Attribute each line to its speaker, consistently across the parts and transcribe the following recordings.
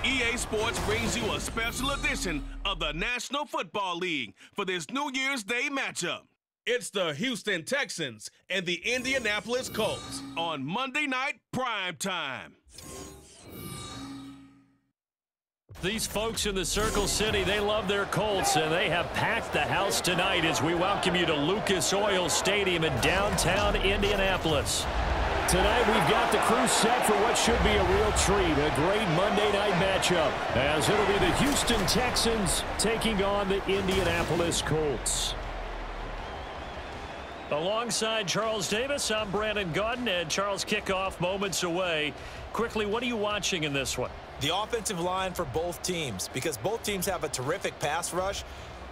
Speaker 1: EA Sports brings you a special edition of the National Football League for this New Year's Day matchup. It's the Houston Texans and the Indianapolis Colts on Monday Night Prime Time.
Speaker 2: These folks in the Circle City, they love their Colts, and they have packed the house tonight as we welcome you to Lucas Oil Stadium in downtown Indianapolis. Tonight we've got the crew set for what should be a real treat, a great Monday night matchup, as it'll be the Houston Texans taking on the Indianapolis Colts. Alongside Charles Davis, I'm Brandon Gaudin, and Charles, kickoff moments away. Quickly, what are you watching in this one?
Speaker 3: The offensive line for both teams, because both teams have a terrific pass rush.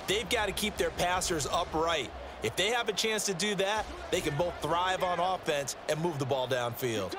Speaker 3: They've got to keep their passers upright. If they have a chance to do that, they can both thrive on offense and move the ball downfield.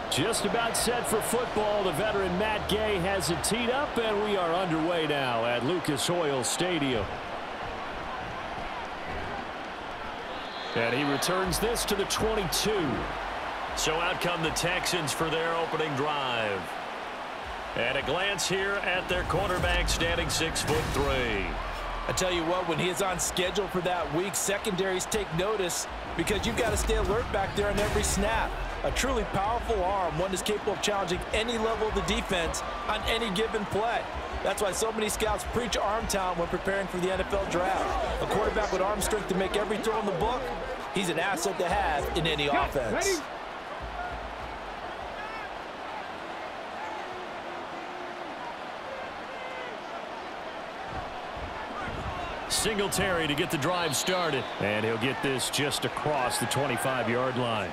Speaker 2: Just about set for football. The veteran Matt Gay has it teed up, and we are underway now at Lucas Oil Stadium. And he returns this to the 22. So out come the Texans for their opening drive. And a glance here at their quarterback, standing 6'3".
Speaker 3: I tell you what, when he is on schedule for that week, secondaries take notice because you've got to stay alert back there on every snap. A truly powerful arm, one that's capable of challenging any level of the defense on any given play. That's why so many scouts preach arm talent when preparing for the NFL draft. A quarterback with arm strength to make every throw in the book, he's an asset to have in any offense.
Speaker 4: Ready?
Speaker 2: Singletary to get the drive started, and he'll get this just across the 25-yard line.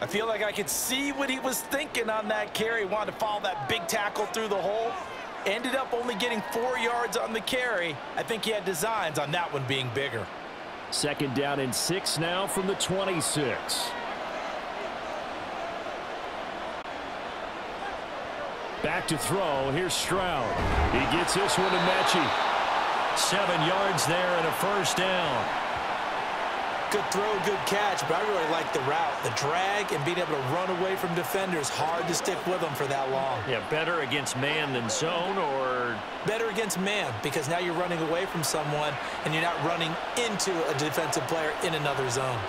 Speaker 3: I feel like I could see what he was thinking on that carry. Wanted to follow that big tackle through the hole. Ended up only getting 4 yards on the carry. I think he had designs on that one being bigger.
Speaker 2: Second down and 6 now from the 26. Back to throw. Here's Stroud. He gets this one to Mechie. 7 yards there and a first down.
Speaker 3: Good throw, good catch, but I really like the route. The drag and being able to run away from defenders, hard to stick with them for that long.
Speaker 2: Yeah, better against man than zone, or?
Speaker 3: Better against man, because now you're running away from someone and you're not running into a defensive player in another zone.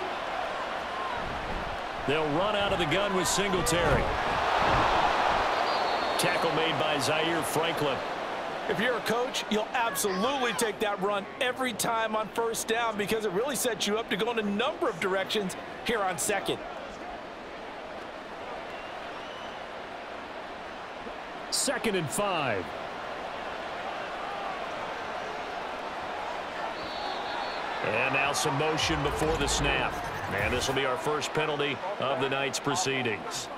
Speaker 2: They'll run out of the gun with Singletary. Tackle made by Zaire Franklin.
Speaker 3: If you're a coach, you'll absolutely take that run every time on first down because it really sets you up to go in a number of directions here on second.
Speaker 2: Second and 5. And now some motion before the snap. And this will be our first penalty of the night's proceedings.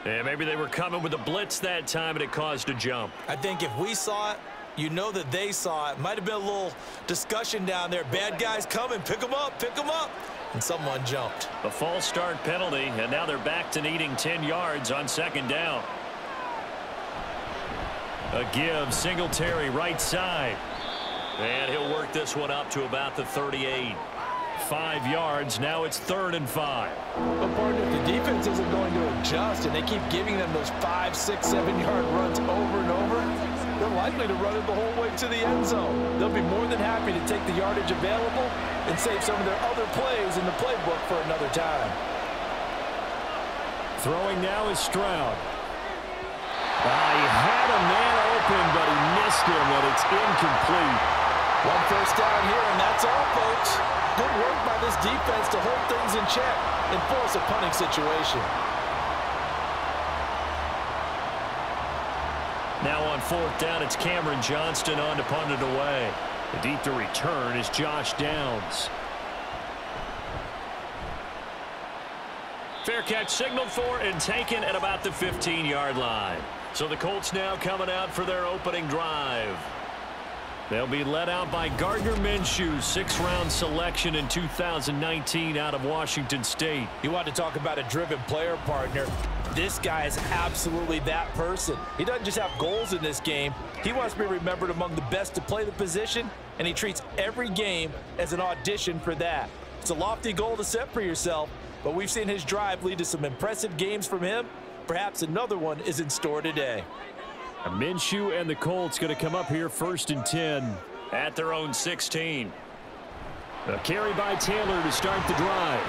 Speaker 2: And maybe they were coming with a blitz that time and it caused a jump.
Speaker 3: I think if we saw it, you know that they saw it. Might have been a little discussion down there. Bad guys coming, pick them up, and someone jumped.
Speaker 2: A false start penalty, and now they're back to needing 10 yards on second down. A give, Singletary right side. And he'll work this one up to about the 38. 5 yards. Now it's 3rd and 5.
Speaker 3: But partner, if the defense isn't going to adjust and they keep giving them those 5, 6, 7-yard runs over and over, they're likely to run it the whole way to the end zone. They'll be more than happy to take the yardage available and save some of their other plays in the playbook for another time.
Speaker 2: Throwing now is Stroud. He had a man open, but he missed him, and it's incomplete.
Speaker 3: One first down here, and that's all, folks. Good work by this defense to hold things in check and force a punting situation.
Speaker 2: Now on 4th down, it's Cameron Johnston on to punt it away. The deep to return is Josh Downs. Fair catch signaled for and taken at about the 15-yard line. So the Colts now coming out for their opening drive. They'll be led out by Gardner Minshew, 6th-round selection in 2019 out of Washington State.
Speaker 3: You want to talk about a driven player, partner. This guy is absolutely that person. He doesn't just have goals in this game. He wants to be remembered among the best to play the position, and he treats every game as an audition for that. It's a lofty goal to set for yourself, but we've seen his drive lead to some impressive games from him. Perhaps another one is in store today.
Speaker 2: Minshew and the Colts going to come up here 1st and 10 at their own 16. A carry by Taylor to start the drive.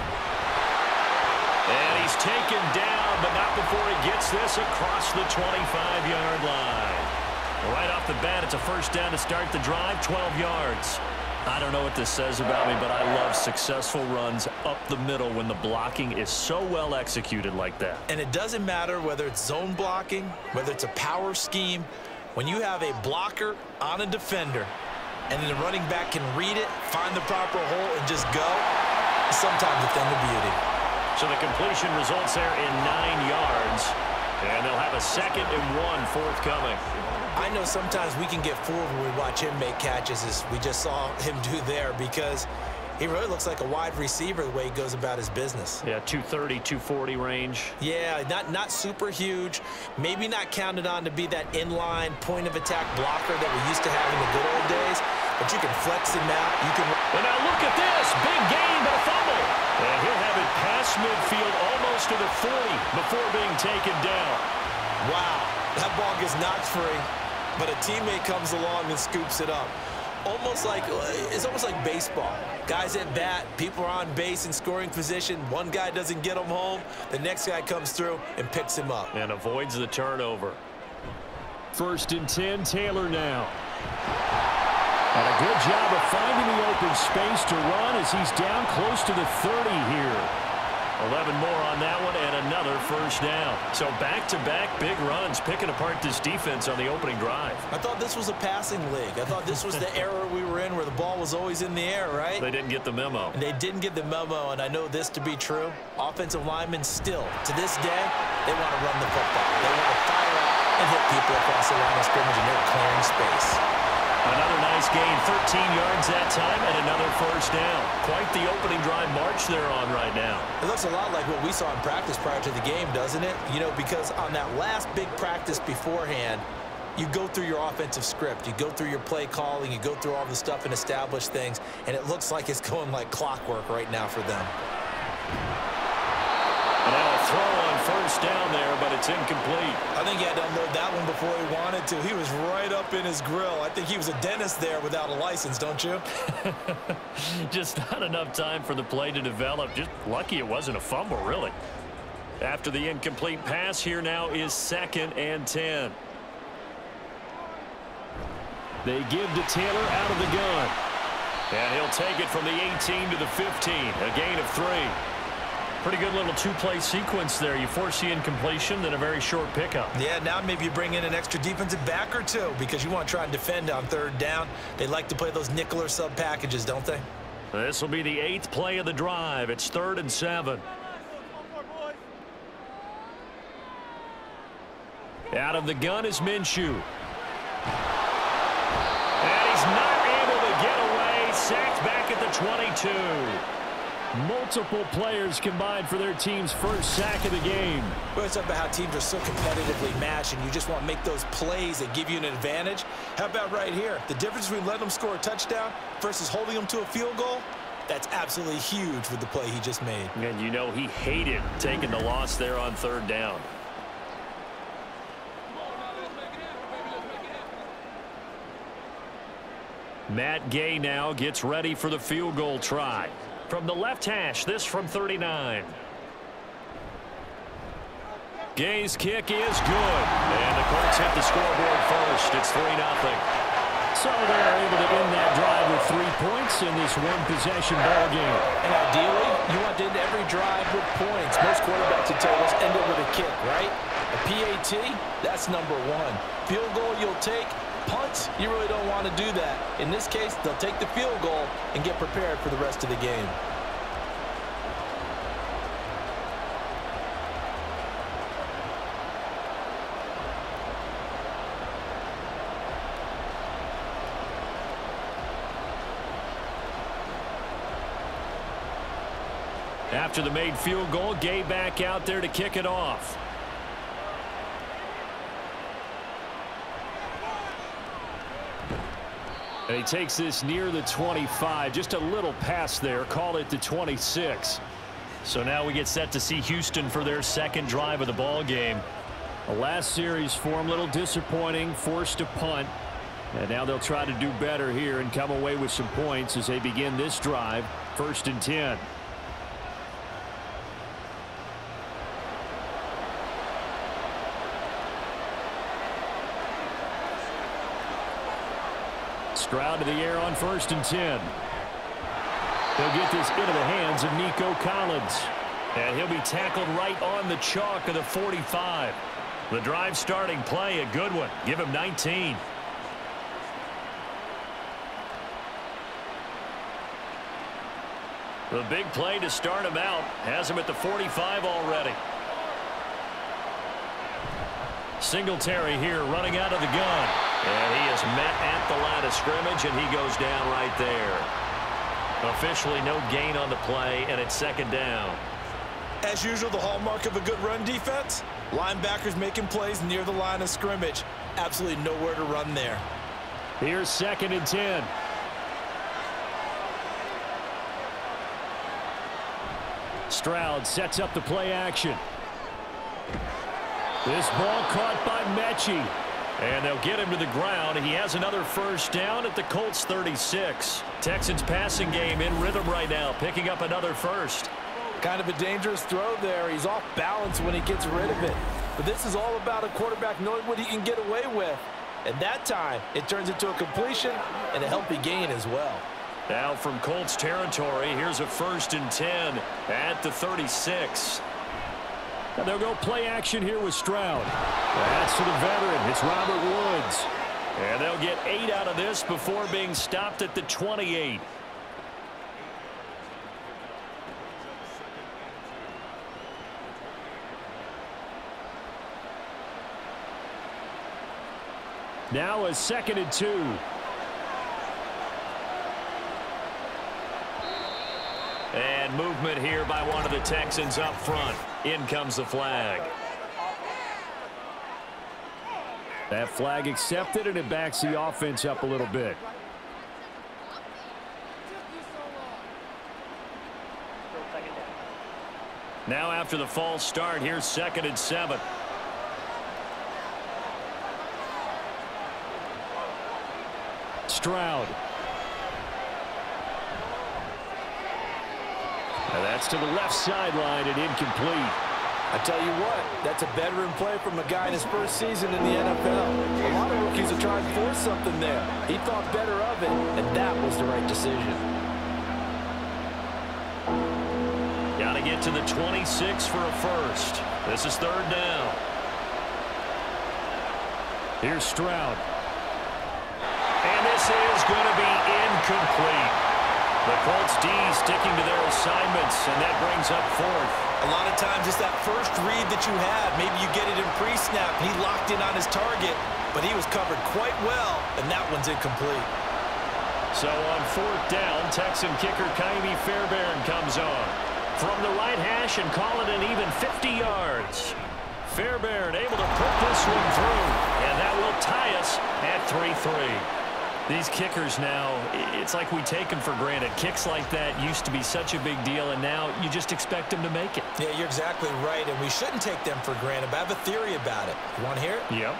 Speaker 2: And he's taken down, but not before he gets this across the 25-yard line. Right off the bat, it's a 1st down to start the drive, 12 yards. I don't know what this says about me, but I love successful runs up the middle when the blocking is so well executed like that.
Speaker 3: And it doesn't matter whether it's zone blocking, whether it's a power scheme. When you have a blocker on a defender and then the running back can read it, find the proper hole, and just go, it's sometimes a thing of beauty.
Speaker 2: So the completion results there in 9 yards, and they'll have a 2nd and 1 forthcoming.
Speaker 3: I know sometimes we can get fooled when we watch him make catches, as we just saw him do there, because he really looks like a wide receiver the way he goes about his business.
Speaker 2: Yeah, 230, 240 range.
Speaker 3: Yeah, not super huge. Maybe not counted on to be that inline point-of-attack blocker that we used to have in the good old days, but you can flex him out. You can.
Speaker 2: And now look at this. Big gain, but a fumble. And he'll have it past midfield almost to the 40 before being taken down.
Speaker 3: Wow, that ball gets knocked free, but a teammate comes along and scoops it up. It's almost like baseball. Guys at bat, people are on base in scoring position. One guy doesn't get him home. The next guy comes through and picks him up.
Speaker 2: And avoids the turnover. 1st and 10, Taylor now. And a good job of finding the open space to run as he's down close to the 30 here. 11 more on that one and another 1st down. So back-to-back big runs, picking apart this defense on the opening drive.
Speaker 3: I thought this was a passing league. I thought this was the era we were in where the ball was always in the air, right?
Speaker 2: They didn't get the memo.
Speaker 3: And they didn't get the memo, and I know this to be true. Offensive linemen still, to this day, they want to run the football. They want to fire out and hit people across the line of scrimmage, and they're clearing space.
Speaker 2: Another nice gain, 13 yards that time, and another 1st down. Quite the opening drive march they're on right now.
Speaker 3: It looks a lot like what we saw in practice prior to the game, doesn't it? You know, because on that last big practice beforehand, you go through your offensive script. You go through your play calling. You go through all the stuff and establish things, and it looks like it's going like clockwork right now for them.
Speaker 2: And now a throw on 1st down there, but it's incomplete.
Speaker 3: I think he had to unload that one before he wanted to. He was right up in his grill. I think he was a dentist there without a license, don't you?
Speaker 2: Just not enough time for the play to develop. Just lucky it wasn't a fumble, really. After the incomplete pass, here now is 2nd and 10. They give to Taylor out of the gun. And he'll take it from the 18 to the 15, a gain of 3. Pretty good little 2-play sequence there. You force the incompletion, then a very short pickup.
Speaker 3: Yeah, now maybe you bring in an extra defensive back or two because you want to try and defend on 3rd down. They like to play those nickel or sub packages, don't they?
Speaker 2: This will be the 8th play of the drive. It's 3rd and 7. Out of the gun is Minshew. And he's not able to get away. Sacked back at the 22. Multiple players combined for their team's 1st sack of the game.
Speaker 3: Well, it's about how teams are so competitively matched, and you just want to make those plays that give you an advantage. How about right here? The difference between letting them score a touchdown versus holding them to a field goal, that's absolutely huge with the play he just made.
Speaker 2: And you know he hated taking the loss there on 3rd down. Matt Gay now gets ready for the field goal try. From the left hash, this from 39. Gay's kick is good. And the Colts hit the scoreboard first. It's 3-0. So they're able to end that drive with 3 points in this one-possession ball game.
Speaker 3: And ideally, you want to end every drive with points. Most quarterbacks would tell us end it with a kick, right? A PAT, that's number 1. Field goal you'll take. Punts, you really don't want to do that. In this case, they'll take the field goal and get prepared for the rest of the game.
Speaker 2: After the made field goal, Gay back out there to kick it off. And he takes this near the 25. Just a little pass there. Call it the 26. So now we get set to see Houston for their second drive of the ball game. The last series for them, a little disappointing. Forced to punt. And now they'll try to do better here and come away with some points as they begin this drive. 1st and 10. Stroud to the air on 1st and 10. He'll get this into the hands of Nico Collins. And he'll be tackled right on the chalk of the 45. The drive starting play, a good one. Give him 19. The big play to start him out has him at the 45 already. Singletary here running out of the gun. And he is met at the line of scrimmage, and he goes down right there. Officially no gain on the play, and it's 2nd down.
Speaker 3: As usual, the hallmark of a good run defense, linebackers making plays near the line of scrimmage. Absolutely nowhere to run there.
Speaker 2: Here's 2nd and 10. Stroud sets up the play action. This ball caught by Mechie. And they'll get him to the ground. He has another 1st down at the Colts 36. Texans passing game in rhythm right now, picking up another 1st.
Speaker 3: Kind of a dangerous throw there. He's off balance when he gets rid of it. But this is all about a quarterback knowing what he can get away with. And that time, it turns into a completion and a healthy gain as well.
Speaker 2: Now from Colts territory, here's a 1st and 10 at the 36. And they'll go play action here with Stroud. That's to the veteran. It's Robert Woods. And they'll get 8 out of this before being stopped at the 28. Now a 2nd and 2. And movement here by one of the Texans up front. In comes the flag. That flag accepted, and it backs the offense up a little bit. Now after the false start, here's 2nd and 7. Stroud. And that's to the left sideline and incomplete.
Speaker 3: I tell you what, that's a veteran play from a guy in his 1st season in the NFL. A lot of rookies are trying to force something there. He thought better of it, and that was the right decision.
Speaker 2: Got to get to the 26 for a 1st. This is 3rd down. Here's Stroud. And this is going to be incomplete. The Colts D sticking to their assignments, and that brings up 4th.
Speaker 3: A lot of times it's that first read that you have. Maybe you get it in pre-snap. He locked in on his target, but he was covered quite well, and that one's incomplete.
Speaker 2: So on 4th down, Texan kicker Kaimi Fairbairn comes on. From the right hash and call it an even 50 yards. Fairbairn able to put this one through, and that will tie us at 3-3. These kickers now, it's like we take them for granted. Kicks like that used to be such a big deal, and now you just expect them to make it.
Speaker 3: Yeah, you're exactly right, and we shouldn't take them for granted, but I have a theory about it. You want to hear it?
Speaker 2: Yep.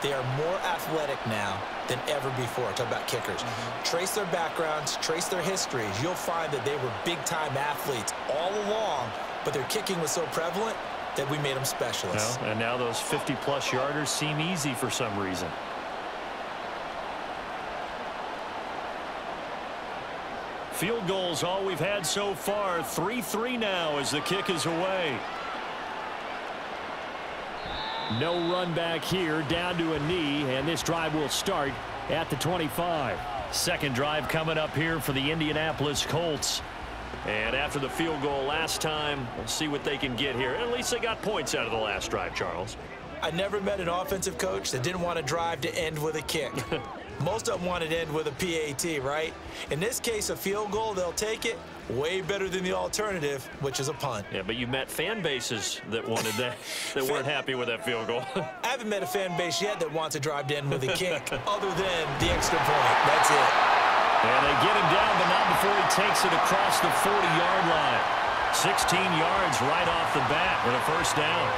Speaker 3: They are more athletic now than ever before. Talk about kickers. Trace their backgrounds, trace their histories. You'll find that they were big-time athletes all along, but their kicking was so prevalent that we made them specialists.
Speaker 2: And now those 50-plus yarders seem easy for some reason. Field goals all we've had so far. 3-3 now as the kick is away. No run back here, down to a knee, and this drive will start at the 25. Second drive coming up here for the Indianapolis Colts. And after the field goal last time, we'll see what they can get here. At least they got points out of the last drive, Charles.
Speaker 3: I never met an offensive coach that didn't want to drive to end with a kick. Most of them wanted to end with a PAT, right? In this case, a field goal, they'll take it. Way better than the alternative, which is a punt.
Speaker 2: Yeah, but you met fan bases that wanted that, that weren't happy with that field goal.
Speaker 3: I haven't met a fan base yet that wants to drive to end with a kick, other than the extra point. That's it.
Speaker 2: And they get him down, but not before he takes it across the 40-yard line. 16 yards right off the bat for the first down.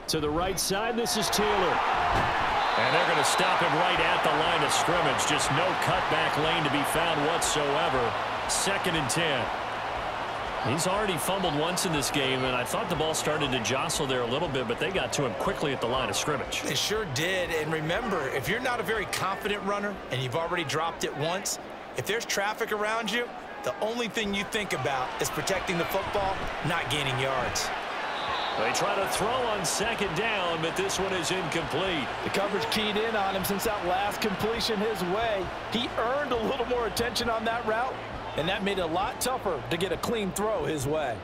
Speaker 2: To the right side, this is Taylor. And they're going to stop him right at the line of scrimmage. Just no cutback lane to be found whatsoever. 2nd and 10. He's already fumbled once in this game, and I thought the ball started to jostle there a little bit, but they got to him quickly at the line of scrimmage.
Speaker 3: They sure did. And remember, if you're not a very confident runner and you've already dropped it once, if there's traffic around you, the only thing you think about is protecting the football, not gaining yards.
Speaker 2: They try to throw on 2nd down, but this one is incomplete.
Speaker 3: The coverage keyed in on him since that last completion his way. He earned a little more attention on that route, and that made it a lot tougher to get a clean throw his way.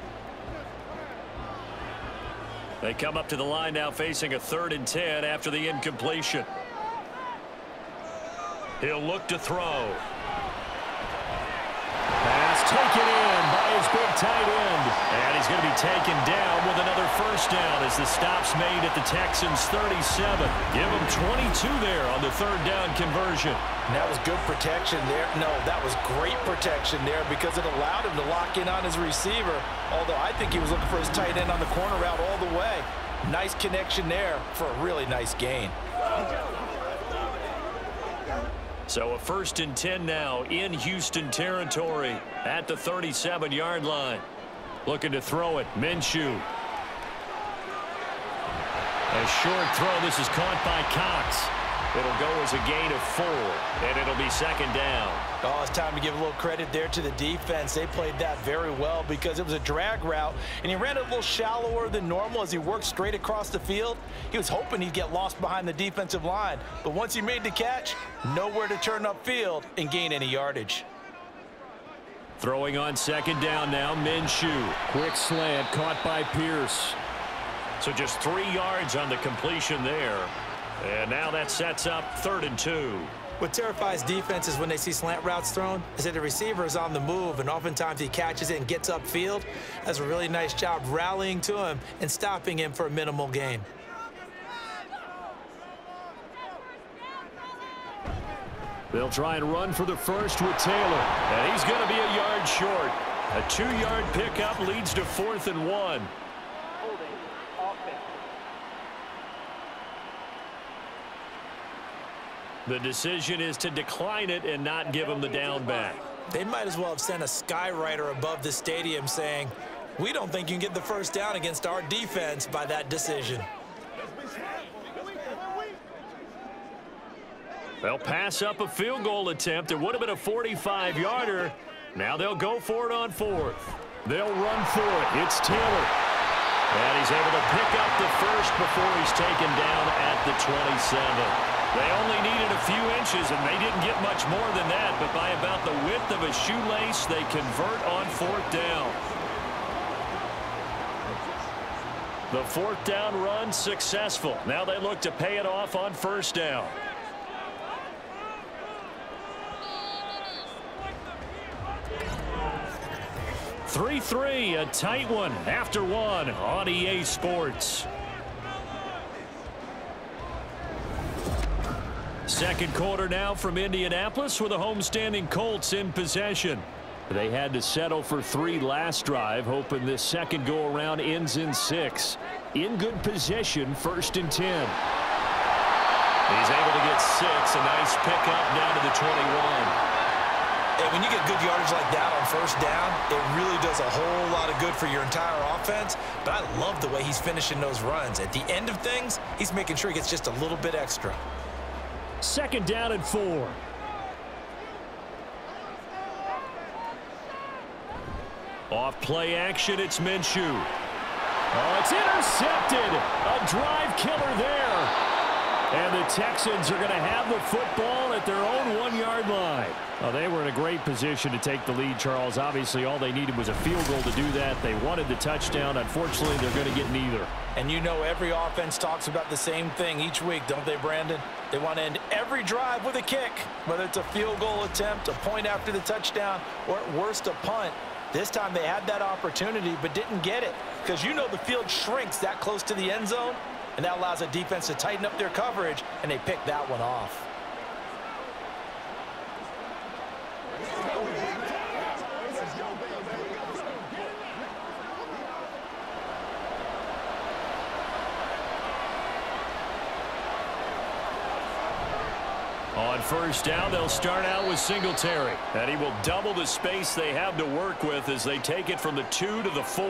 Speaker 2: They come up to the line now facing a 3rd and 10 after the incompletion. He'll look to throw. Pass taken in by his big tight end. And he's going to be taken down with another first down as the stop's made at the Texans 37. Give him 22 there on the 3rd down conversion.
Speaker 3: And that was good protection there. No, that was great protection there because it allowed him to lock in on his receiver. Although I think he was looking for his tight end on the corner route all the way. Nice connection there for a really nice gain.
Speaker 2: So a 1st and 10 now in Houston territory at the 37-yard line. Looking to throw it. Minshew. A short throw. This is caught by Cox. It'll go as a gain of 4, and it'll be 2nd down.
Speaker 3: Oh, it's time to give a little credit there to the defense. They played that very well because it was a drag route, and he ran it a little shallower than normal as he worked straight across the field. He was hoping he'd get lost behind the defensive line, but once he made the catch, nowhere to turn upfield and gain any yardage.
Speaker 2: Throwing on 2nd down now, Minshew. Quick slant caught by Pierce. So just 3 yards on the completion there. And now that sets up 3rd and 2.
Speaker 3: What terrifies defenses when they see slant routes thrown is that the receiver is on the move, and oftentimes he catches it and gets upfield. Does a really nice job rallying to him and stopping him for a minimal gain.
Speaker 2: They'll try and run for the first with Taylor. And he's going to be a yard short. A 2-yard pickup leads to 4th and 1. The decision is to decline it and not give him the down back.
Speaker 3: They might as well have sent a skywriter above the stadium saying, we don't think you can get the first down against our defense by that decision.
Speaker 2: They'll pass up a field goal attempt. It would have been a 45-yarder. Now they'll go for it on 4th. They'll run for it. It's Taylor. And he's able to pick up the first before he's taken down at the 27. They only needed a few inches, and they didn't get much more than that. But by about the width of a shoelace, they convert on 4th down. The 4th down run successful. Now they look to pay it off on 1st down. .3-3, a tight one after 1 on EA Sports. Second quarter now from Indianapolis with the homestanding Colts in possession. They had to settle for 3 last drive, hoping this second go-around ends in 6. In good position, 1st and 10. He's able to get 6, a nice pickup down to the 21.
Speaker 3: And when you get good yardage like that on first down, it really does a whole lot of good for your entire offense. But I love the way he's finishing those runs. At the end of things, he's making sure he gets just a little bit extra.
Speaker 2: 2nd down and 4. Off play action, it's Minshew. Oh, it's intercepted. A drive killer there. And the Texans are going to have the football at their own 1-yard line. Oh, they were in a great position to take the lead, Charles. Obviously, all they needed was a field goal to do that. They wanted the touchdown. Unfortunately, they're going to get neither.
Speaker 3: And you know every offense talks about the same thing each week, don't they, Brandon? They want to end every drive with a kick, whether it's a field goal attempt, a point after the touchdown, or at worst a punt. This time they had that opportunity but didn't get it because you know the field shrinks that close to the end zone, and that allows a defense to tighten up their coverage, and they pick that one off.
Speaker 2: On first down, they'll start out with Singletary. And he will double the space they have to work with as they take it from the 2 to the 4.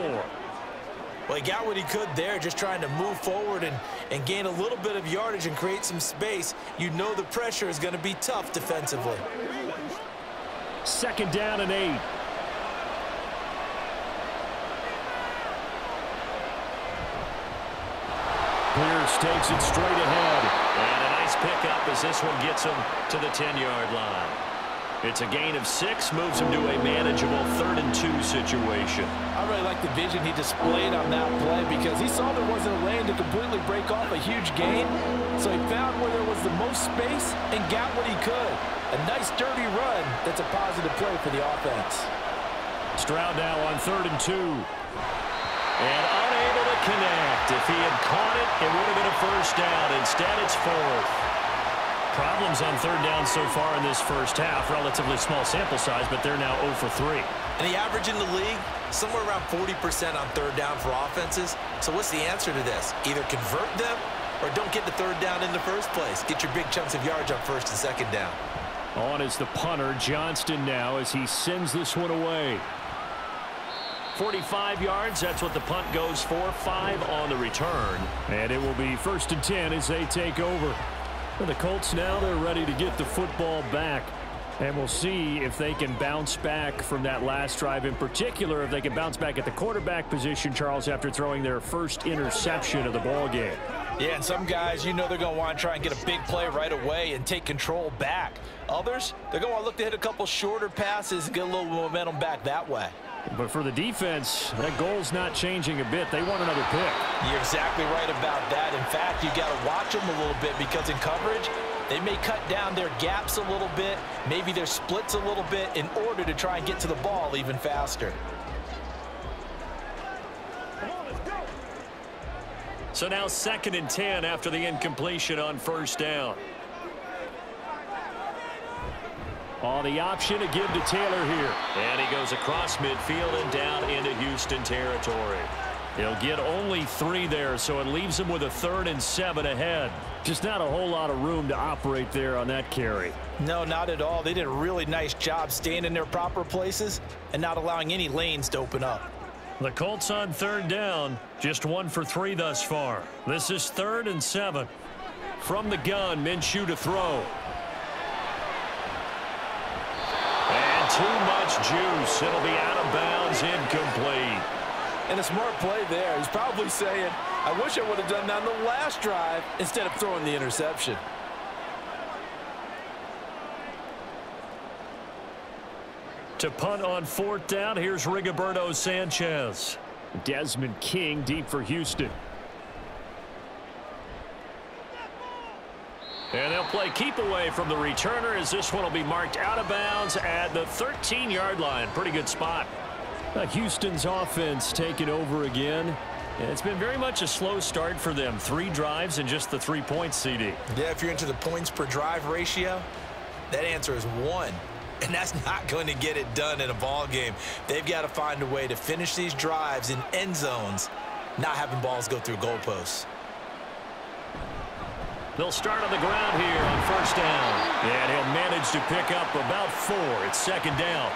Speaker 3: Well, he got what he could there, just trying to move forward and gain a little bit of yardage and create some space. You know the pressure is going to be tough defensively.
Speaker 2: 2nd down and 8. Pierce takes it straight ahead. And a nice pickup as this one gets him to the 10-yard line. It's a gain of 6, moves him to a manageable 3rd and 2 situation.
Speaker 3: I really like the vision he displayed on that play because he saw there wasn't a lane to completely break off a huge gain. So he found where there was the most space and got what he could. A nice dirty run that's a positive play for the offense.
Speaker 2: Stroud now on 3rd and 2. And unable to connect. If he had caught it, it would have been a first down. Instead, it's 4th. Problems on 3rd down so far in this first half. Relatively small sample size, but they're now 0 for 3.
Speaker 3: And the average in the league, somewhere around 40% on 3rd down for offenses. So what's the answer to this? Either convert them or don't get the 3rd down in the first place. Get your big chunks of yards on 1st and 2nd down.
Speaker 2: On is the punter, Johnston now, as he sends this one away. 45 yards, that's what the punt goes for. 5 on the return. And it will be 1st and 10 as they take over. For the Colts now, they're ready to get the football back. And we'll see if they can bounce back from that last drive. In particular, if they can bounce back at the quarterback position, Charles, after throwing their first interception of the ballgame.
Speaker 3: Yeah, and some guys, you know they're going to want to try and get a big play right away and take control back. Others, they're going to want to look to hit a couple shorter passes and get a little momentum back that way.
Speaker 2: But for the defense, that goal's not changing a bit. They want another pick.
Speaker 3: You're exactly right about that. In fact, you got to watch them a little bit because in coverage, they may cut down their gaps a little bit, maybe their splits a little bit in order to try and get to the ball even faster.
Speaker 2: So now 2nd and 10 after the incompletion on first down. On the option to give to Taylor here. And he goes across midfield and down into Houston territory. He'll get only 3 there, so it leaves him with a 3rd and 7 ahead. Just not a whole lot of room to operate there on that carry.
Speaker 3: No, not at all. They did a really nice job staying in their proper places and not allowing any lanes to open up.
Speaker 2: The Colts on 3rd down, just 1 for 3 thus far. This is 3rd and 7. From the gun, Minshew to throw. And too much juice. It'll be out of bounds, incomplete.
Speaker 3: And a smart play there. He's probably saying, I wish I would have done that on the last drive instead of throwing the interception.
Speaker 2: To punt on 4th down, here's Rigoberto Sanchez. Desmond King deep for Houston. And they'll play keep away from the returner as this one will be marked out of bounds at the 13-yard line. Pretty good spot. Houston's offense taking over again. And it's been very much a slow start for them. 3 drives and just the 3 points, CD.
Speaker 3: Yeah, if you're into the points per drive ratio, that answer is 1. And that's not going to get it done in a ball game. They've got to find a way to finish these drives in end zones, not having balls go through goalposts.
Speaker 2: They'll start on the ground here on first down. And he'll manage to pick up about 4. It's second down.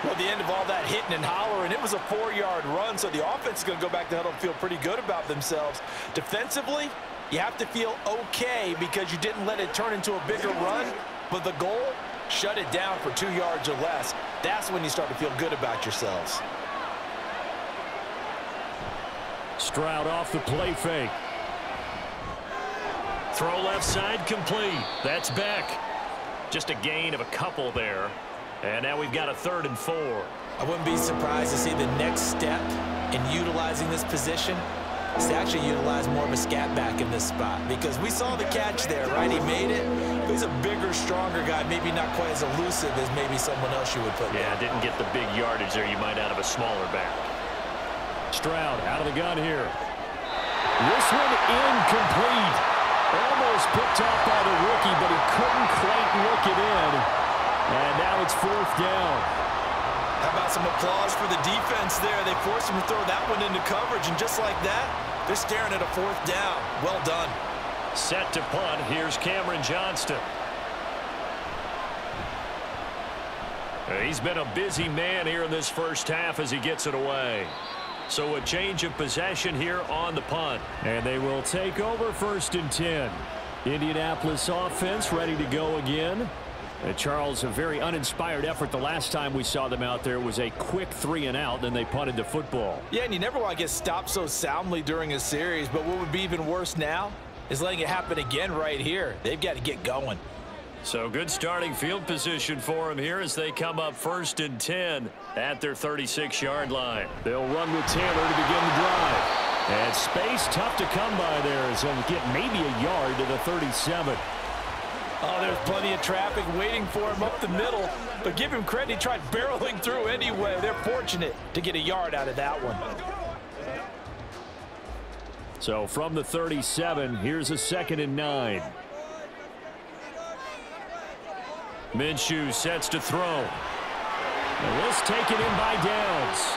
Speaker 3: Well, the end of all that hitting and hollering, it was a 4-yard run, so the offense is going to go back to the huddle and feel pretty good about themselves. Defensively, you have to feel okay because you didn't let it turn into a bigger run, but the goal, shut it down for 2 yards or less. That's when you start to feel good about yourselves.
Speaker 2: Stroud off the play fake. Throw left side complete. That's Beck. Just a gain of a couple there. And now we've got a 3rd and 4.
Speaker 3: I wouldn't be surprised to see the next step in utilizing this position is to actually utilize more of a scat back in this spot, because we saw the catch there, right? He made it. He's a bigger, stronger guy, maybe not quite as elusive as maybe someone else you would put there.
Speaker 2: Yeah, didn't get the big yardage there you might out of a smaller back. Stroud out of the gun here. This one incomplete. Almost picked off by the rookie, but he couldn't quite look it in. And now it's 4th down.
Speaker 3: How about some applause for the defense there? They forced him to throw that one into coverage, and just like that, they're staring at a 4th down. Well done.
Speaker 2: Set to punt. Here's Cameron Johnston. He's been a busy man here in this first half as he gets it away. So a change of possession here on the punt. And they will take over 1st and 10. Indianapolis offense ready to go again. And Charles, a very uninspired effort the last time we saw them out there. It was a quick 3 and out, then they punted the football.
Speaker 3: Yeah, and you never want to get stopped so soundly during a series, but what would be even worse now is letting it happen again right here. They've got to get going.
Speaker 2: So good starting field position for them here as they come up 1st and 10 at their 36-yard line. They'll run with Taylor to begin the drive. And space tough to come by there as they'll get maybe a yard to the 37.
Speaker 3: Oh, there's plenty of traffic waiting for him up the middle. But give him credit, he tried barreling through anyway. They're fortunate to get a yard out of that one.
Speaker 2: So from the 37, here's a 2nd and 9. Minshew sets to throw. And this taken in by Downs.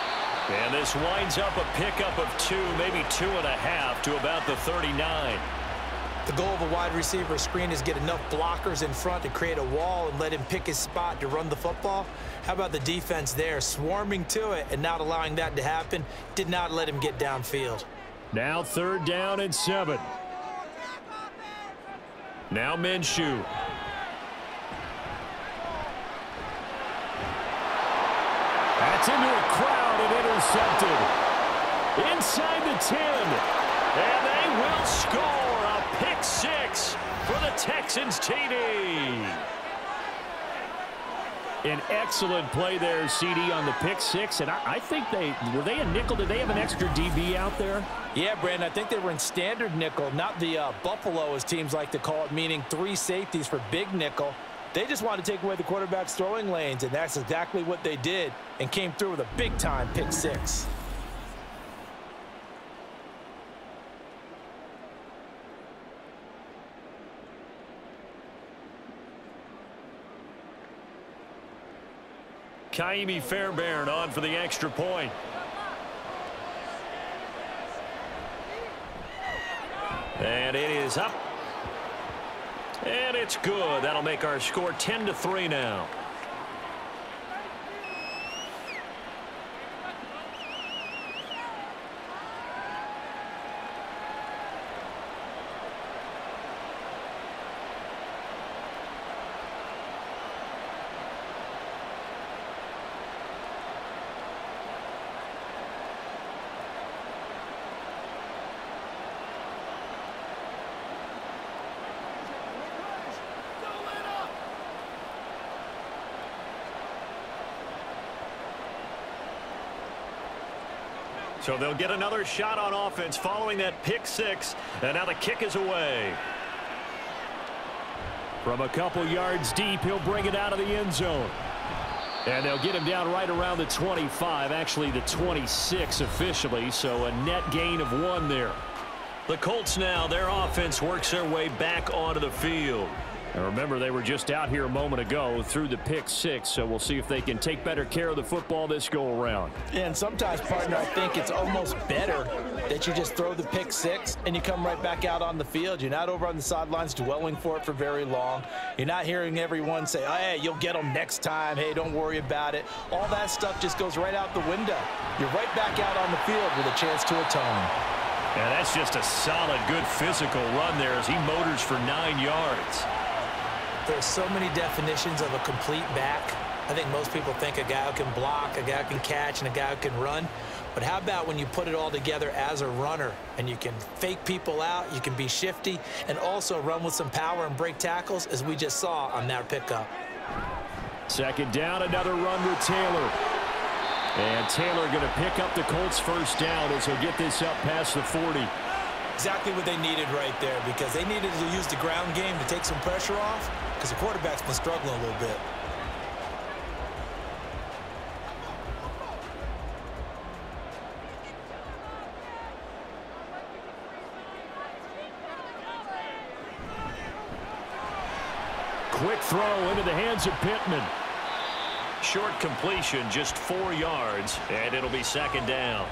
Speaker 2: And this winds up a pickup of 2, maybe 2.5 to about the 39.
Speaker 3: The goal of a wide receiver screen is get enough blockers in front to create a wall and let him pick his spot to run the football. How about the defense there, swarming to it and not allowing that to happen? Did not let him get downfield.
Speaker 2: Now 3rd down and 7. Now Minshew. That's into a crowd and intercepted. Inside the 10. And they will score. Pick 6 for the Texans TD. An excellent play there, CD, on the pick 6. And I think were they a nickel? Did they have an extra DB out there?
Speaker 3: Yeah, Brandon, I think they were in standard nickel, not the Buffalo, as teams like to call it, meaning 3 safeties for big nickel. They just wanted to take away the quarterback's throwing lanes, and that's exactly what they did and came through with a big-time pick 6.
Speaker 2: Kaimi Fairbairn on for the extra point. And it is up. And it's good. That'll make our score 10-3 now. So they'll get another shot on offense following that pick 6. And now the kick is away. From a couple yards deep, he'll bring it out of the end zone. And they'll get him down right around the 25, actually the 26 officially, so a net gain of 1 there. The Colts now, their offense works their way back onto the field. And remember, they were just out here a moment ago through the pick 6, so we'll see if they can take better care of the football this go-around.
Speaker 3: Yeah, and sometimes, partner, I think it's almost better that you just throw the pick 6 and you come right back out on the field. You're not over on the sidelines dwelling for it for very long. You're not hearing everyone say, oh, hey, you'll get them next time. Hey, don't worry about it. All that stuff just goes right out the window. You're right back out on the field with a chance to atone.
Speaker 2: And that's just a solid, good physical run there as he motors for 9 yards.
Speaker 4: There's so many definitions of a complete back. I think most people think a guy who can block, a guy who can catch, and a guy who can run. But how about when you put it all together as a runner and you can fake people out, you can be shifty, and also run with some power and break tackles, as we just saw on that pickup.
Speaker 2: Second down, another run with Taylor. And Taylor going to pick up the Colts first down as he'll get this up past the 40.
Speaker 4: Exactly what they needed right there, because they needed to use the ground game to take some pressure off, because the quarterback's been struggling a little bit.
Speaker 2: Quick throw into the hands of Pittman. Short completion, just 4 yards, and it'll be second down.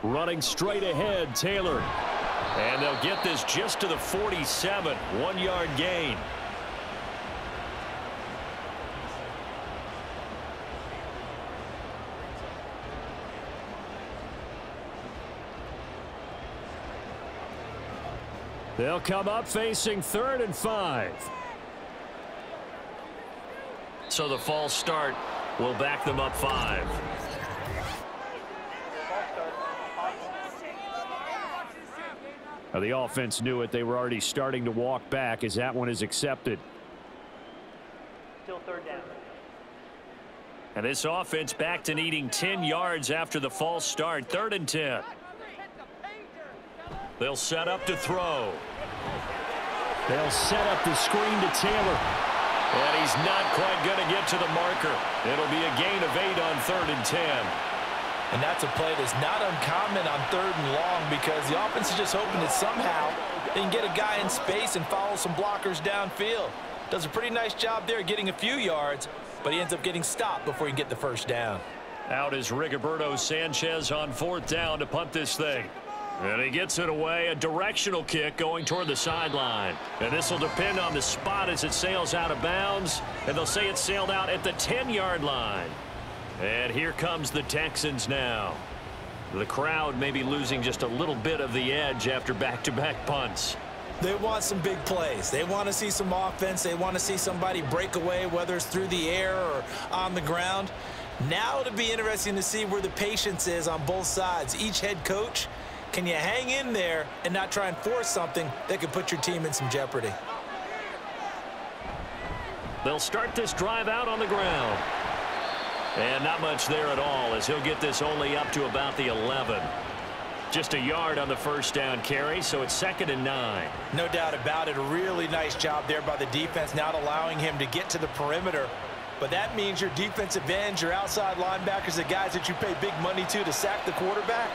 Speaker 2: Running straight ahead, Taylor. And they'll get this just to the 47, 1-yard gain. They'll come up facing 3rd and 5. So the false start will back them up 5. Now the offense knew it. They were already starting to walk back as that one is accepted.
Speaker 4: Still 3rd down.
Speaker 2: And this offense back to needing 10 yards after the false start. 3rd and 10. They'll set up to throw. They'll set up the screen to Taylor. And he's not quite going to get to the marker. It'll be a gain of 8 on 3rd and 10.
Speaker 3: And that's a play that's not uncommon on 3rd and long, because the offense is just hoping that somehow they can get a guy in space and follow some blockers downfield. Does a pretty nice job there getting a few yards, but he ends up getting stopped before he can get the first down.
Speaker 2: Out is Rigoberto Sanchez on 4th down to punt this thing. And he gets it away, a directional kick going toward the sideline. And this will depend on the spot as it sails out of bounds. And they'll say it sailed out at the 10-yard line. And here comes the Texans now. The crowd may be losing just a little bit of the edge after back-to-back punts.
Speaker 4: They want some big plays. They want to see some offense. They want to see somebody break away, whether it's through the air or on the ground. Now it'll be interesting to see where the patience is on both sides. Each head coach, can you hang in there and not try and force something that could put your team in some jeopardy?
Speaker 2: They'll start this drive out on the ground. And not much there at all, as he'll get this only up to about the 11. Just a yard on the first down carry, so it's 2nd and 9.
Speaker 4: No doubt about it. A really nice job there by the defense, not allowing him to get to the perimeter. But that means your defensive ends, your outside linebackers, the guys that you pay big money to sack the quarterback,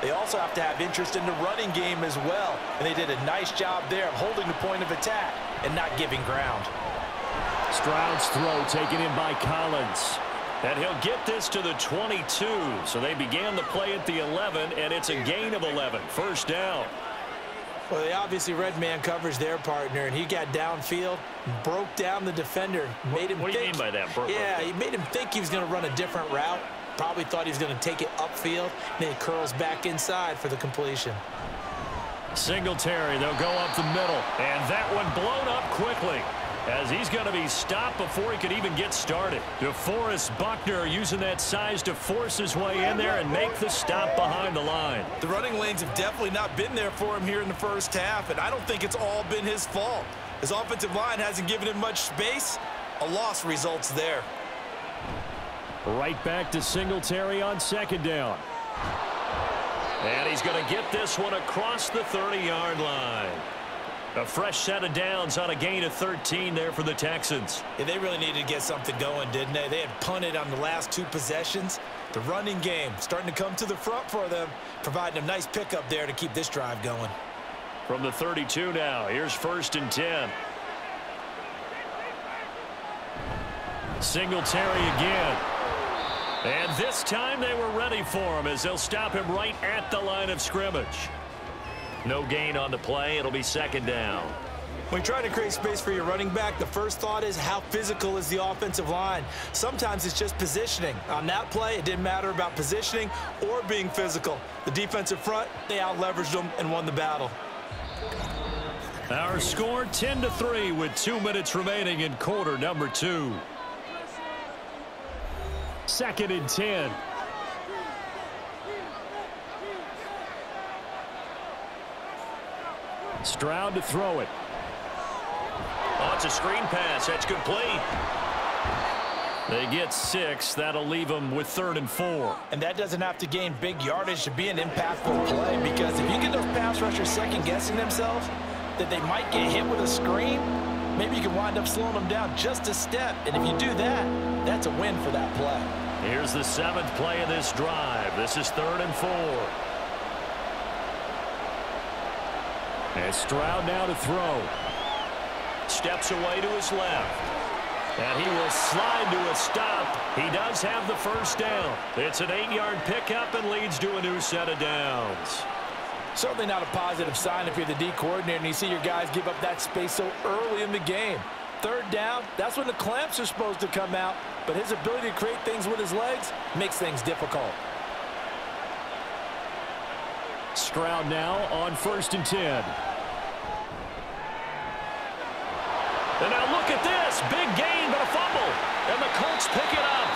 Speaker 4: they also have to have interest in the running game as well. And they did a nice job there of holding the point of attack and not giving ground.
Speaker 2: Stroud's throw taken in by Collins. And he'll get this to the 22. So they began the play at the 11, and it's a gain of 11. First down.
Speaker 4: Well, they obviously read man coverage their partner, and he got downfield, broke down the defender, made him think.
Speaker 2: What do you mean by that?
Speaker 4: Yeah, he made him think he was going to run a different route. Probably thought he was going to take it upfield, and then he curls back inside for the completion.
Speaker 2: Singletary, they'll go up the middle, and that one blown up quickly, as he's going to be stopped before he could even get started. DeForest Buckner using that size to force his way in there and make the stop behind the line.
Speaker 3: The running lanes have definitely not been there for him here in the first half, and I don't think it's all been his fault. His offensive line hasn't given him much space. A loss results there.
Speaker 2: Right back to Singletary on 2nd down. And he's going to get this one across the 30-yard line. A fresh set of downs on a gain of 13 there for the Texans.
Speaker 3: Yeah, they really needed to get something going, didn't they? They had punted on the last 2 possessions. The running game starting to come to the front for them, providing a nice pickup there to keep this drive going.
Speaker 2: From the 32 now, here's 1st and 10. Singletary again. And this time they were ready for him as they'll stop him right at the line of scrimmage. No gain on the play. It'll be 2nd down.
Speaker 3: When you're trying to create space for your running back, the first thought is how physical is the offensive line. Sometimes it's just positioning. On that play, it didn't matter about positioning or being physical. The defensive front, they out-leveraged them and won the battle.
Speaker 2: Our score 10-3 with 2 minutes remaining in quarter number 2. 2nd and 10. Stroud to throw it. Oh, it's a screen pass. That's complete. They get 6. That'll leave them with 3rd and 4.
Speaker 3: And that doesn't have to gain big yardage to be an impactful play, because if you get those pass rushers second-guessing themselves that they might get hit with a screen, maybe you can wind up slowing them down just a step. And if you do that, that's a win for that play.
Speaker 2: Here's the 7th play of this drive. This is 3rd and 4. And Stroud now to throw. Steps away to his left. And he will slide to a stop. He does have the 1st down. It's an 8-yard pickup and leads to a new set of downs.
Speaker 3: Certainly not a positive sign if you're the D coordinator and you see your guys give up that space so early in the game. 3rd down, that's when the clamps are supposed to come out. But his ability to create things with his legs makes things difficult.
Speaker 2: Stroud now on 1st and 10. And now look at this. Big gain, but a fumble. And the Colts pick it up.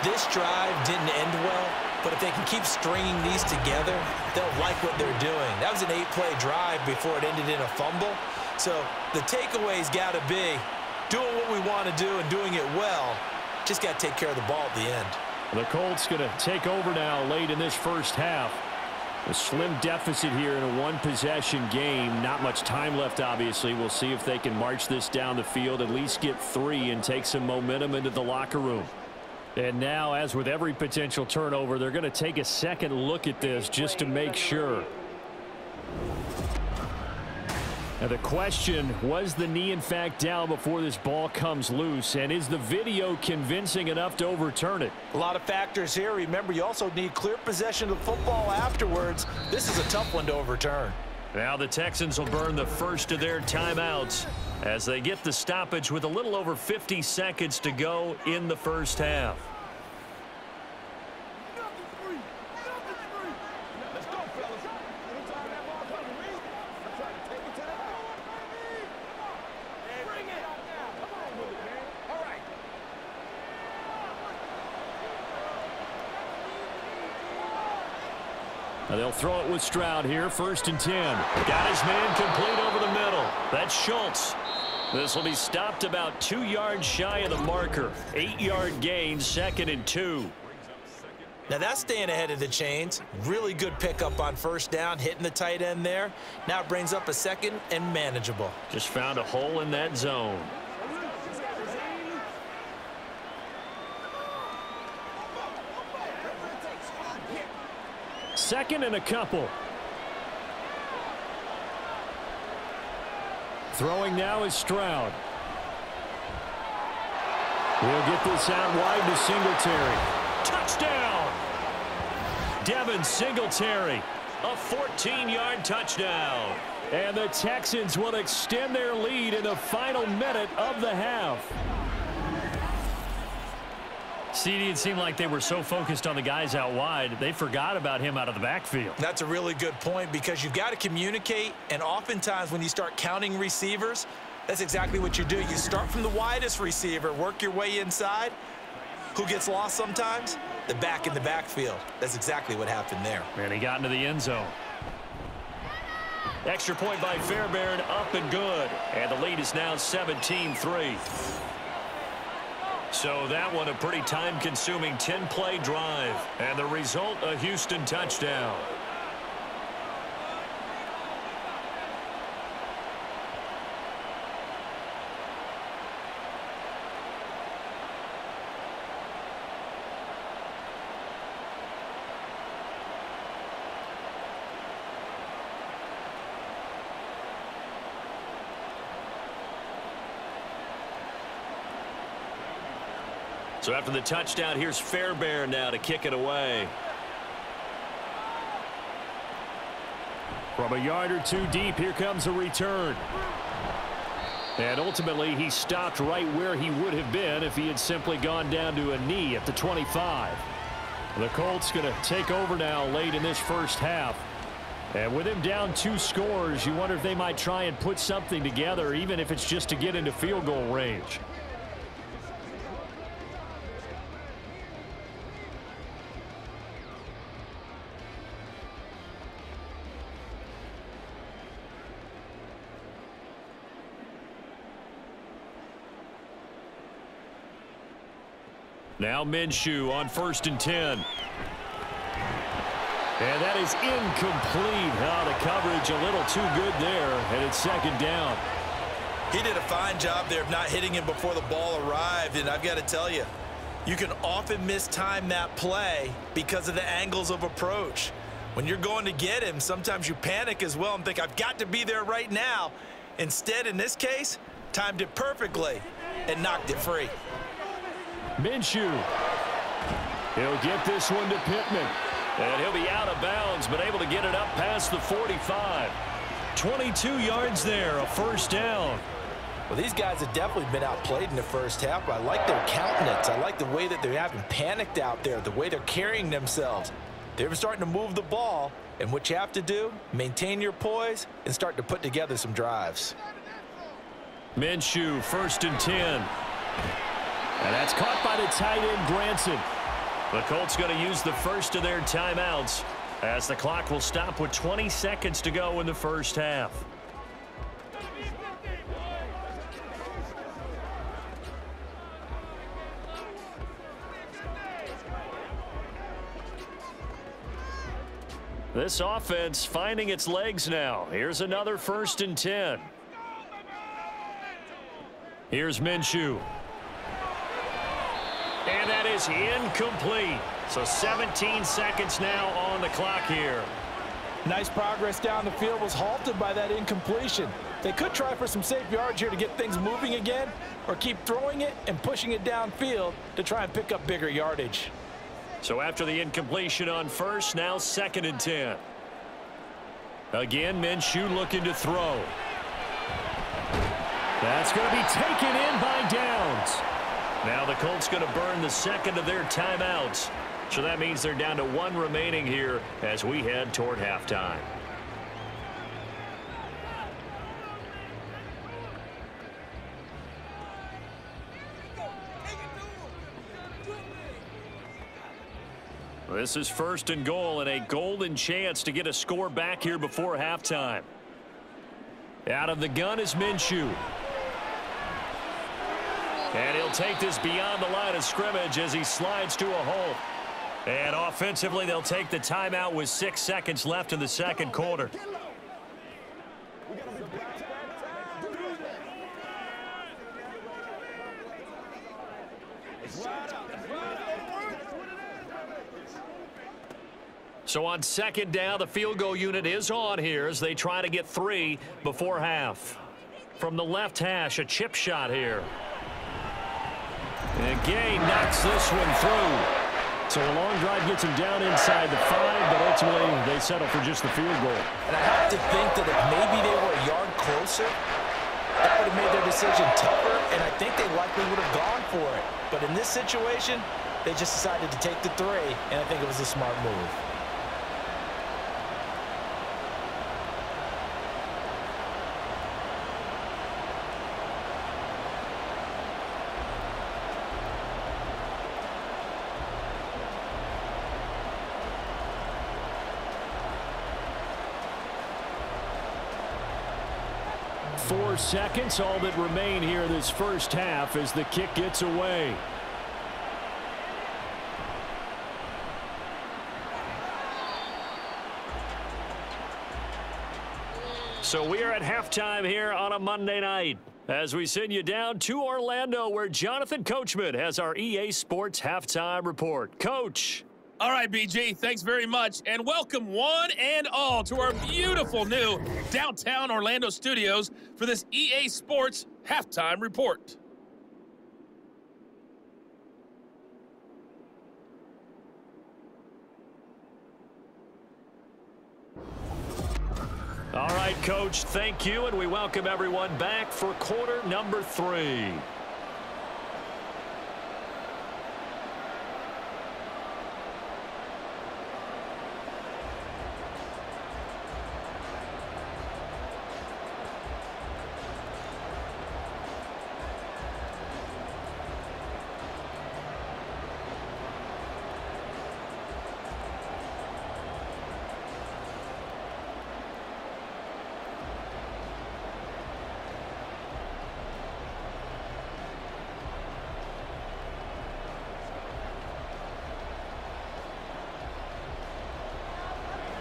Speaker 3: This drive didn't end well, but if they can keep stringing these together, they'll like what they're doing. That was an 8-play drive before it ended in a fumble. So the takeaway's got to be doing what we want to do and doing it well. Just got to take care of the ball at the end.
Speaker 2: The Colts going to take over now late in this 1st half. A slim deficit here in a 1-possession game. Not much time left, obviously. We'll see if they can march this down the field, at least get 3 and take some momentum into the locker room. And now, as with every potential turnover, they're going to take a second look at this just to make sure. Now the question, was the knee in fact down before this ball comes loose? And is the video convincing enough to overturn it?
Speaker 3: A lot of factors here. Remember, you also need clear possession of the football afterwards. This is a tough one to overturn.
Speaker 2: Now the Texans will burn the first of their timeouts as they get the stoppage with a little over 50 seconds to go in the 1st half. Now they'll throw it with Stroud here, 1st and 10. Got his man complete over the middle. That's Schultz. This will be stopped about 2 yards shy of the marker. 8-yard gain, 2nd and 2.
Speaker 3: Now that's staying ahead of the chains. Really good pickup on 1st down, hitting the tight end there. Now it brings up a 2nd and manageable.
Speaker 2: Just found a hole in that zone. Second and a couple. Throwing now is Stroud. He'll get this out wide to Singletary. Touchdown! Devin Singletary, a 14-yard touchdown. And the Texans will extend their lead in the final minute of the half. CD, it seemed like they were so focused on the guys out wide, they forgot about him out of the backfield.
Speaker 3: That's a really good point, because you've got to communicate, and oftentimes when you start counting receivers, that's exactly what you do. You start from the widest receiver, work your way inside. Who gets lost sometimes? The back in the backfield. That's exactly what happened there.
Speaker 2: And he got into the end zone. Extra point by Fairbairn, up and good. And the lead is now 17-3. So that one a pretty time-consuming 10-play drive. And the result, a Houston touchdown. So after the touchdown, here's Fairbairn now to kick it away. From a yard or two deep, here comes a return. And ultimately, he stopped right where he would have been if he had simply gone down to a knee at the 25. The Colts going to take over now late in this first half. And with him down 2 scores, you wonder if they might try and put something together, even if it's just to get into field goal range. Now Minshew on 1st and 10. And that is incomplete. The coverage a little too good there, and it's 2nd down.
Speaker 4: He did a fine job there of not hitting him before the ball arrived, and I've got to tell you, you can often mistime that play because of the angles of approach. When you're going to get him, sometimes you panic as well and think, I've got to be there right now. Instead, in this case, timed it perfectly and knocked it free.
Speaker 2: Minshew. He'll get this one to Pittman. And he'll be out of bounds, but able to get it up past the 45. 22 yards there, a 1st down.
Speaker 3: Well, these guys have definitely been outplayed in the first half, but I like their countenance. I like the way that they haven't panicked out there, the way they're carrying themselves. They're starting to move the ball, and what you have to do, maintain your poise and start to put together some drives.
Speaker 2: Minshew, 1st and 10. And that's caught by the tight end, Granson. The Colts going to use the first of their timeouts as the clock will stop with 20 seconds to go in the first half. This offense finding its legs now. Here's another 1st and 10. Here's Minshew. And that is incomplete. So 17 seconds now on the clock here.
Speaker 3: Nice progress down the field, was halted by that incompletion. They could try for some safe yards here to get things moving again, or keep throwing it and pushing it downfield to try and pick up bigger yardage.
Speaker 2: So after the incompletion on 1st, now 2nd and 10. Again, Minshew looking to throw. That's going to be taken in by Downs. Now the Colts going to burn the 2nd of their timeouts. So that means they're down to 1 remaining here as we head toward halftime. This is 1st and goal and a golden chance to get a score back here before halftime. Out of the gun is Minshew. And he'll take this beyond the line of scrimmage as he slides to a hole. And offensively, they'll take the timeout with 6 seconds left in the 2nd quarter. So on 2nd down, the field goal unit is on here as they try to get 3 before half. From the left hash, a chip shot here. And Gay knocks this one through. So a long drive gets him down inside the 5, but ultimately they settle for just the field goal.
Speaker 3: And I have to think that if maybe they were a yard closer, that would have made their decision tougher, and I think they likely would have gone for it. But in this situation, they just decided to take the 3, and I think it was a smart move. Four seconds, all that remain here this first half as the kick gets away.
Speaker 2: So we are at halftime here on a Monday night as we send you down to Orlando, where Jonathan Coachman has our EA Sports Halftime Report. Coach.
Speaker 5: All right, BG, thanks very much, and welcome one and all to our beautiful new downtown Orlando studios for this EA Sports Halftime Report.
Speaker 2: All right, Coach, thank you, and we welcome everyone back for quarter number 3.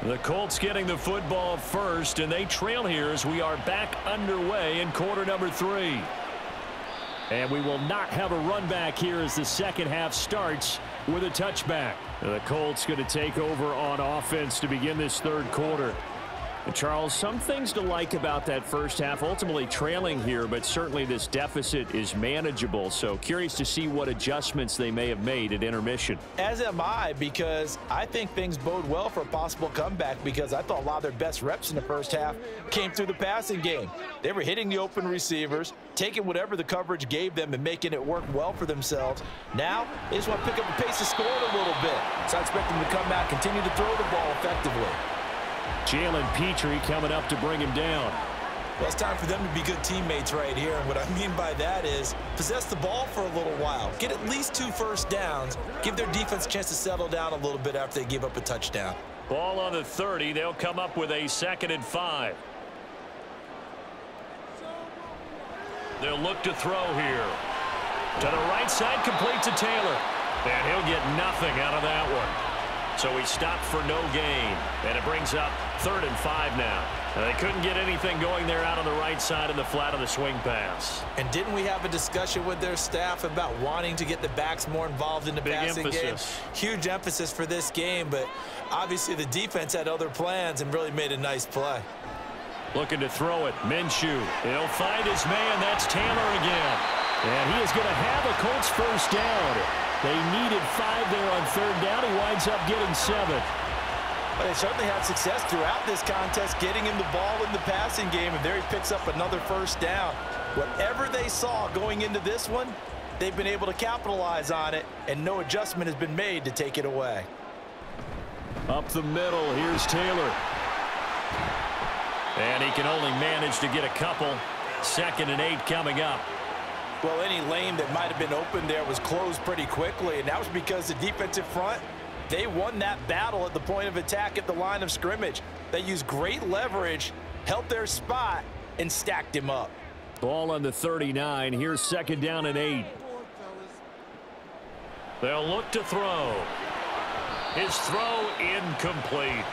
Speaker 2: The Colts getting the football first, and they trail here as we are back underway in quarter number 3. And we will not have a run back here as the second half starts with a touchback. The Colts going to take over on offense to begin this third quarter. And Charles, some things to like about that first half, ultimately trailing here, but certainly this deficit is manageable. So curious to see what adjustments they may have made at intermission.
Speaker 3: As am I, because I think things bode well for a possible comeback, because I thought a lot of their best reps in the first half came through the passing game. They were hitting the open receivers, taking whatever the coverage gave them and making it work well for themselves. Now, they just want to pick up the pace of scoring a little bit. So I expect them to come out, continue to throw the ball effectively.
Speaker 2: Jalen Petrie coming up to bring him down.
Speaker 3: Well, it's time for them to be good teammates right here. And what I mean by that is possess the ball for a little while. Get at least 2 first downs. Give their defense a chance to settle down a little bit after they give up a touchdown.
Speaker 2: Ball on the 30. They'll come up with a 2nd and 5. They'll look to throw here. To the right side, complete to Taylor. And he'll get nothing out of that one. So he stopped for no gain, and it brings up 3rd and 5 now. And they couldn't get anything going there out on the right side of the flat of the swing pass.
Speaker 3: And didn't we have a discussion with their staff about wanting to get the backs more involved in the passing game? Huge emphasis for this game, but obviously the defense had other plans and really made a nice play.
Speaker 2: Looking to throw it. Minshew. He'll find his man. That's Taylor again. And he is going to have a Colts first down. They needed 5 there on 3rd down. He winds up getting 7.
Speaker 3: But they certainly had success throughout this contest getting him the ball in the passing game, and there he picks up another first down. Whatever they saw going into this one, they've been able to capitalize on it, and no adjustment has been made to take it away.
Speaker 2: Up the middle, here's Taylor. And he can only manage to get a couple. 2nd and 8 coming up.
Speaker 3: Well, any lane that might have been open there was closed pretty quickly, and that was because the defensive front, they won that battle at the point of attack at the line of scrimmage. They used great leverage, held their spot, and stacked him up.
Speaker 2: Ball on the 39. Here's 2nd down and 8. They'll look to throw. His throw incomplete.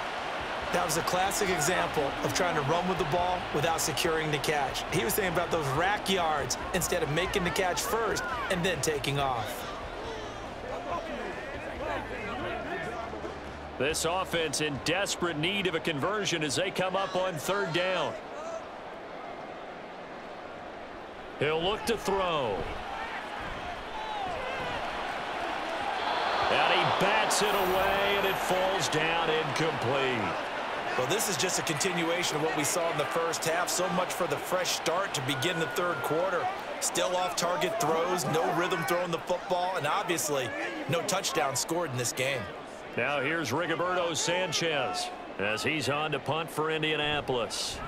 Speaker 3: That was a classic example of trying to run with the ball without securing the catch. He was thinking about those rack yards instead of making the catch first and then taking off.
Speaker 2: This offense in desperate need of a conversion as they come up on 3rd down. He'll look to throw. And he bats it away, and it falls down incomplete.
Speaker 3: Well, this is just a continuation of what we saw in the first half. So much for the fresh start to begin the 3rd quarter. Still off-target throws, no rhythm throwing the football, and obviously no touchdown scored in this game.
Speaker 2: Now here's Rigoberto Sanchez as he's on to punt for Indianapolis.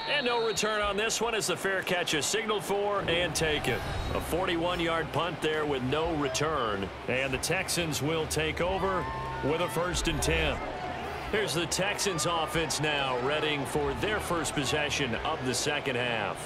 Speaker 2: And no return on this one as the fair catch is signaled for and taken. A 41-yard punt there with no return. And the Texans will take over with a 1st and 10. Here's the Texans offense now, readying for their first possession of the second half.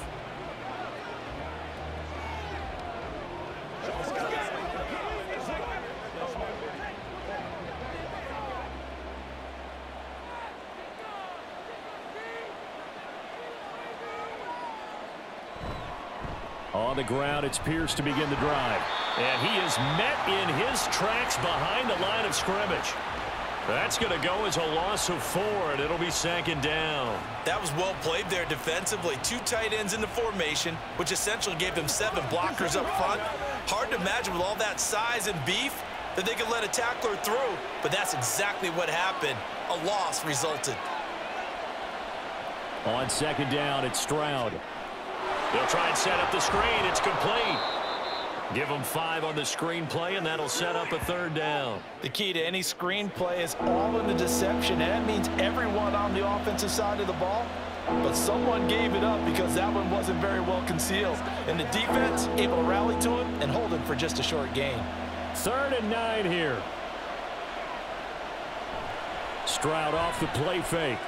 Speaker 2: On the ground, it's Pierce to begin the drive. And he is met in his tracks behind the line of scrimmage. That's going to go as a loss of 4, and it'll be 2nd down.
Speaker 4: That was well played there defensively. 2 tight ends in the formation, which essentially gave them 7 blockers up front. Hard to imagine with all that size and beef that they could let a tackler through, but that's exactly what happened. A loss resulted.
Speaker 2: On 2nd down, it's Stroud. They'll try and set up the screen. It's complete. Give them 5 on the screen play, and that'll set up a 3rd down.
Speaker 3: The key to any screen play is all in the deception, and that means everyone on the offensive side of the ball. But someone gave it up because that one wasn't very well concealed. And the defense able to rally to him and hold him for just a short gain.
Speaker 2: 3rd and 9 here. Stroud off the play fake.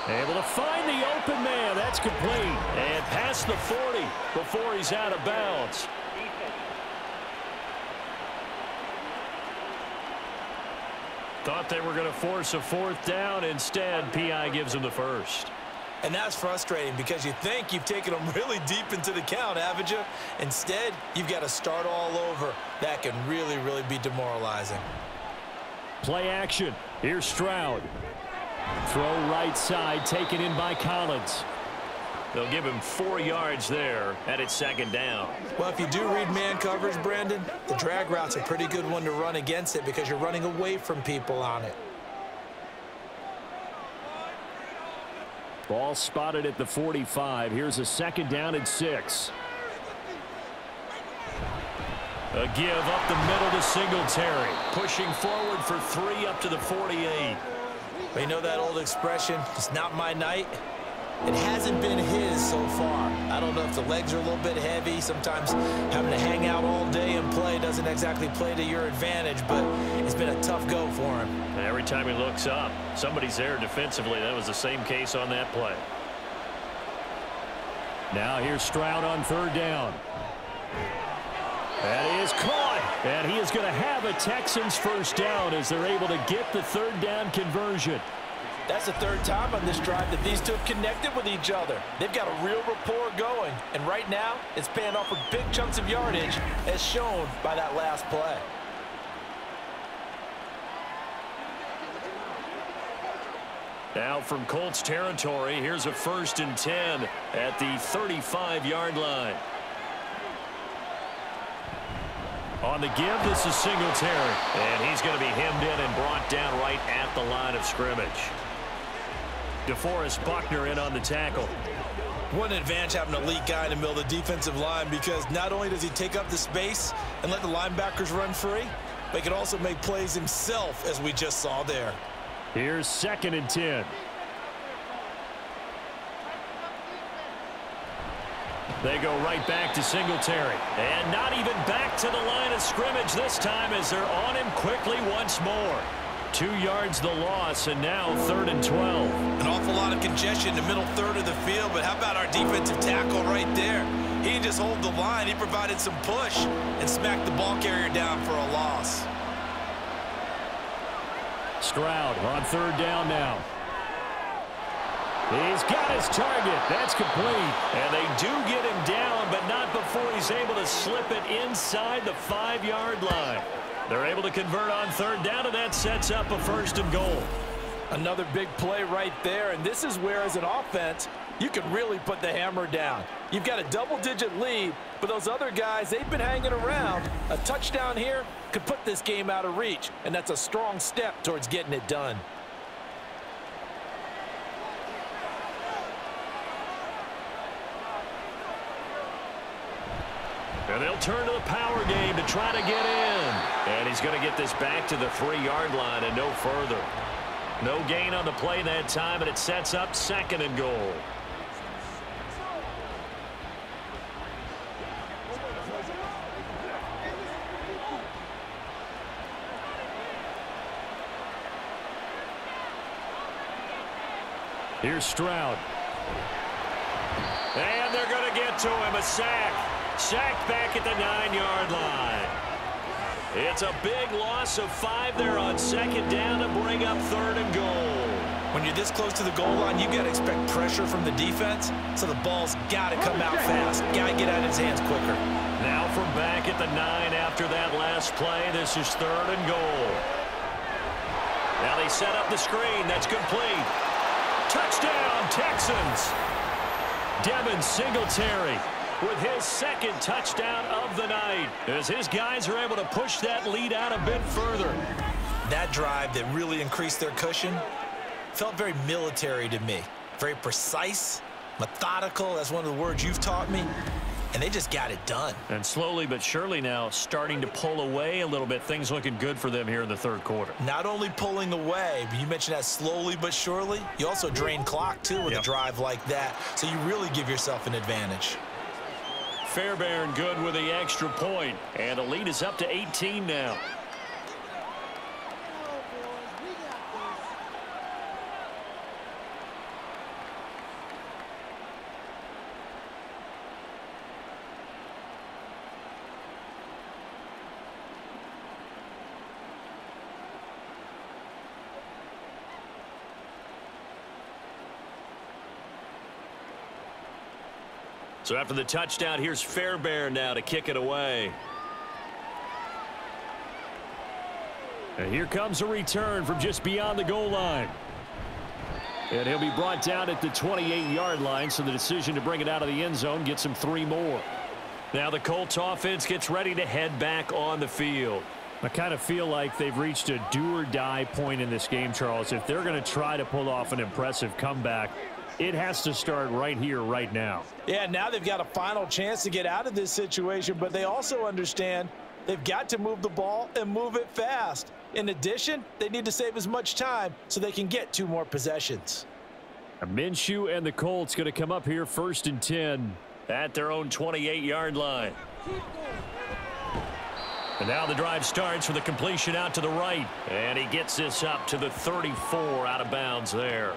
Speaker 2: Able to find the open man. That's complete. And past the 40 before he's out of bounds. Thought they were going to force a 4th down. Instead, P.I. gives him the 1st.
Speaker 4: And that's frustrating because you think you've taken them really deep into the count, haven't you? Instead, you've got to start all over. That can really, really be demoralizing.
Speaker 2: Play action. Here's Stroud. Throw right side, taken in by Collins. They'll give him 4 yards there, and it's 2nd down.
Speaker 4: Well, if you do read man coverage, Brandon, the drag route's a pretty good one to run against it because you're running away from people on it.
Speaker 2: Ball spotted at the 45. Here's a 2nd down and 6. A give up the middle to Singletary. Pushing forward for 3 up to the 48.
Speaker 4: Well, you know that old expression, it's not my night. It hasn't been his so far. I don't know if the legs are a little bit heavy. Sometimes having to hang out all day and play doesn't exactly play to your advantage, but it's been a tough go for him.
Speaker 2: And every time he looks up, somebody's there defensively. That was the same case on that play. Now here's Stroud on 3rd down. That is caught, and he is going to have a Texans 1st down as they're able to get the 3rd down conversion.
Speaker 3: That's the 3rd time on this drive that these two have connected with each other. They've got a real rapport going, and right now it's paying off with big chunks of yardage as shown by that last play.
Speaker 2: Now from Colts territory, here's a 1st and 10 at the 35-yard line. On the give, this is Singletary. And he's going to be hemmed in and brought down right at the line of scrimmage. DeForest Buckner in on the tackle.
Speaker 4: What an advantage having an elite guy in the middle of the defensive line because not only does he take up the space and let the linebackers run free, but he can also make plays himself, as we just saw there.
Speaker 2: Here's 2nd and 10. They go right back to Singletary. And not even back to the line of scrimmage this time as they're on him quickly once more. 2 yards the loss, and now 3rd and 12.
Speaker 4: An awful lot of congestion in the middle 3rd of the field, but how about our defensive tackle right there? He didn't just hold the line. He provided some push and smacked the ball carrier down for a loss.
Speaker 2: Stroud on 3rd down now. He's got his target. That's complete. And they do get him down, but not before he's able to slip it inside the 5-yard line. They're able to convert on 3rd down, and that sets up a 1st and goal.
Speaker 3: Another big play right there, and this is where, as an offense, you can really put the hammer down. You've got a double-digit lead, but those other guys, they've been hanging around. A touchdown here could put this game out of reach, and that's a strong step towards getting it done.
Speaker 2: And they'll turn to the power game to try to get in. And he's going to get this back to the 3-yard line and no further. No gain on the play that time, and it sets up 2nd and goal. Here's Stroud. And they're going to get to him, a sack. Sacked back at the 9-yard line. It's a big loss of 5 there on 2nd down to bring up 3rd and goal.
Speaker 4: When you're this close to the goal line, you've got to expect pressure from the defense, so the ball's got to come out fast. Got to get out of his hands quicker.
Speaker 2: Now from back at the 9 after that last play, this is 3rd and goal. Now they set up the screen. That's complete. Touchdown, Texans. Devin Singletary with his 2nd touchdown of the night as his guys are able to push that lead out a bit further.
Speaker 4: That drive that really increased their cushion felt very military to me. Very precise, methodical. That's one of the words you've taught me. And they just got it done.
Speaker 2: And slowly but surely now starting to pull away a little bit. Things looking good for them here in the 3rd quarter.
Speaker 4: Not only pulling away, but you mentioned that slowly but surely. You also drain clock, too, with a drive like that. So you really give yourself an advantage.
Speaker 2: Fairbairn good with the extra point. And the lead is up to 18 now. So after the touchdown, here's Fairbairn now to kick it away. And here comes a return from just beyond the goal line. And he'll be brought down at the 28-yard line, so the decision to bring it out of the end zone gets him 3 more. Now the Colts offense gets ready to head back on the field. I kind of feel like they've reached a do-or-die point in this game, Charles. If they're going to try to pull off an impressive comeback, it has to start right here, right now.
Speaker 3: Yeah, now they've got a final chance to get out of this situation, but they also understand they've got to move the ball and move it fast. In addition, they need to save as much time so they can get 2 more possessions.
Speaker 2: Minshew and the Colts going to come up here 1st and 10 at their own 28-yard line. And now the drive starts with a completion out to the right. And he gets this up to the 34 out of bounds there.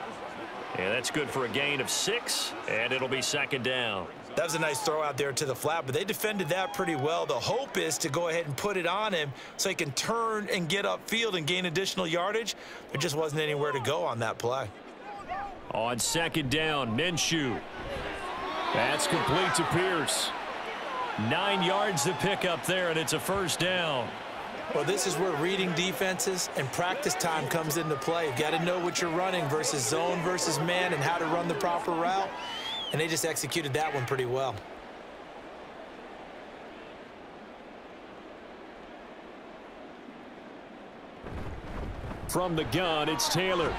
Speaker 2: And that's good for a gain of 6, and it'll be 2nd down.
Speaker 4: That was a nice throw out there to the flat, but they defended that pretty well. The hope is to go ahead and put it on him so he can turn and get upfield and gain additional yardage. There just wasn't anywhere to go on that play.
Speaker 2: On 2nd down, Minshew. That's complete to Pierce. 9 yards to pick up there, and it's a 1st down.
Speaker 4: Well, this is where reading defenses and practice time comes into play. You've got to know what you're running versus zone versus man and how to run the proper route. And they just executed that one pretty well.
Speaker 2: From the gun, it's Taylor.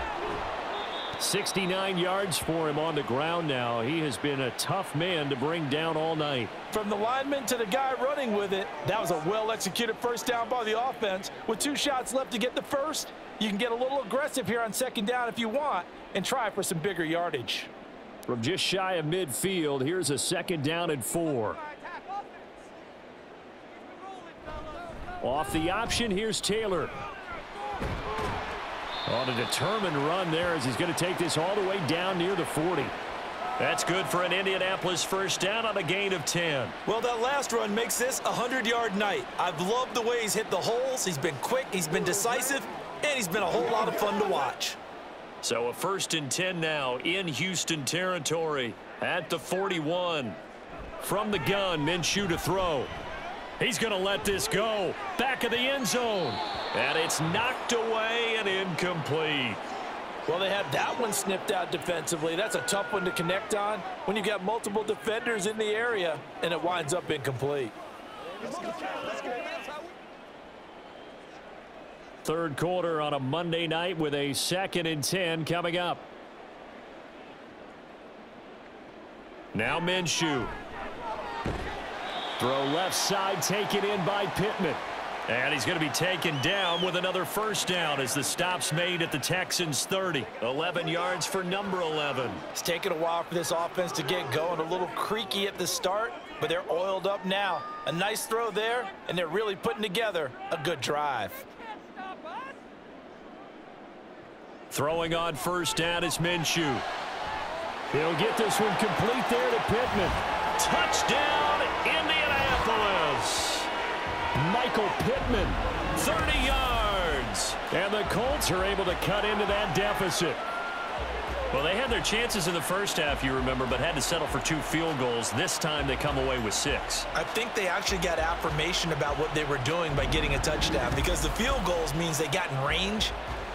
Speaker 2: 69 yards for him on the ground now. He has been a tough man to bring down all night.
Speaker 3: From the lineman to the guy running with it, that was a well-executed 1st down by the offense. With 2 shots left to get the 1st, you can get a little aggressive here on 2nd down if you want and try for some bigger yardage.
Speaker 2: From just shy of midfield, here's a 2nd down and 4. Off the option, here's Taylor. On a determined run there as he's going to take this all the way down near the 40. That's good for an Indianapolis 1st down on a gain of 10.
Speaker 4: Well, that last run makes this a 100-yard night. I've loved the way he's hit the holes. He's been quick, he's been decisive, and he's been a whole lot of fun to watch.
Speaker 2: So a 1st and 10 now in Houston territory at the 41. From the gun, Minshew to throw. He's going to let this go. Back of the end zone. And it's knocked away and incomplete.
Speaker 3: Well, they had that one snipped out defensively. That's a tough one to connect on when you've got multiple defenders in the area, and it winds up incomplete.
Speaker 2: 3rd quarter on a Monday night with a 2nd and 10 coming up. Now Minshew. Throw left side, taken in by Pittman. And he's going to be taken down with another 1st down as the stop's made at the Texans 30. 11 yards for number 11.
Speaker 3: It's taken a while for this offense to get going. A little creaky at the start, but they're oiled up now. A nice throw there, and they're really putting together a good drive.
Speaker 2: Throwing on 1st down is Minshew. He'll get this one complete there to Pittman. Touchdown, Indianapolis. Michael Pittman, 30 yards. And the Colts are able to cut into that deficit. Well, they had their chances in the first half, you remember, but had to settle for 2 field goals. This time they come away with 6.
Speaker 4: I think they actually got affirmation about what they were doing by getting a touchdown, because the field goals means they got in range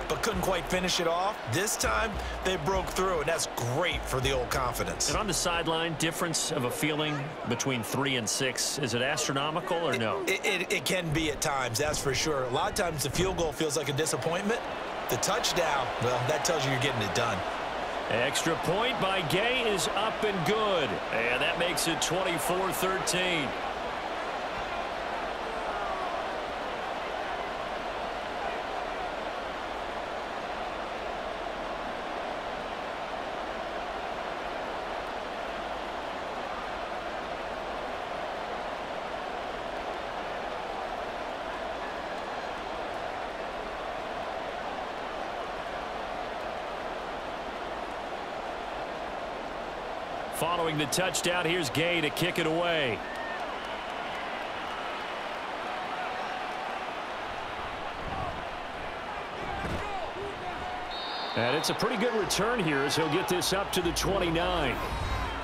Speaker 4: but couldn't quite finish it off. This time they broke through, and that's great for the old confidence.
Speaker 2: And on the sideline, difference of a feeling between 3 and 6, is it astronomical or no?
Speaker 4: It can be at times, that's for sure. A lot of times the field goal feels like a disappointment. The touchdown, well, that tells you you're getting it done.
Speaker 2: Extra point by Gay is up and good. And that makes it 24-13. Following the touchdown, here's Gay to kick it away. And it's a pretty good return here as he'll get this up to the 29.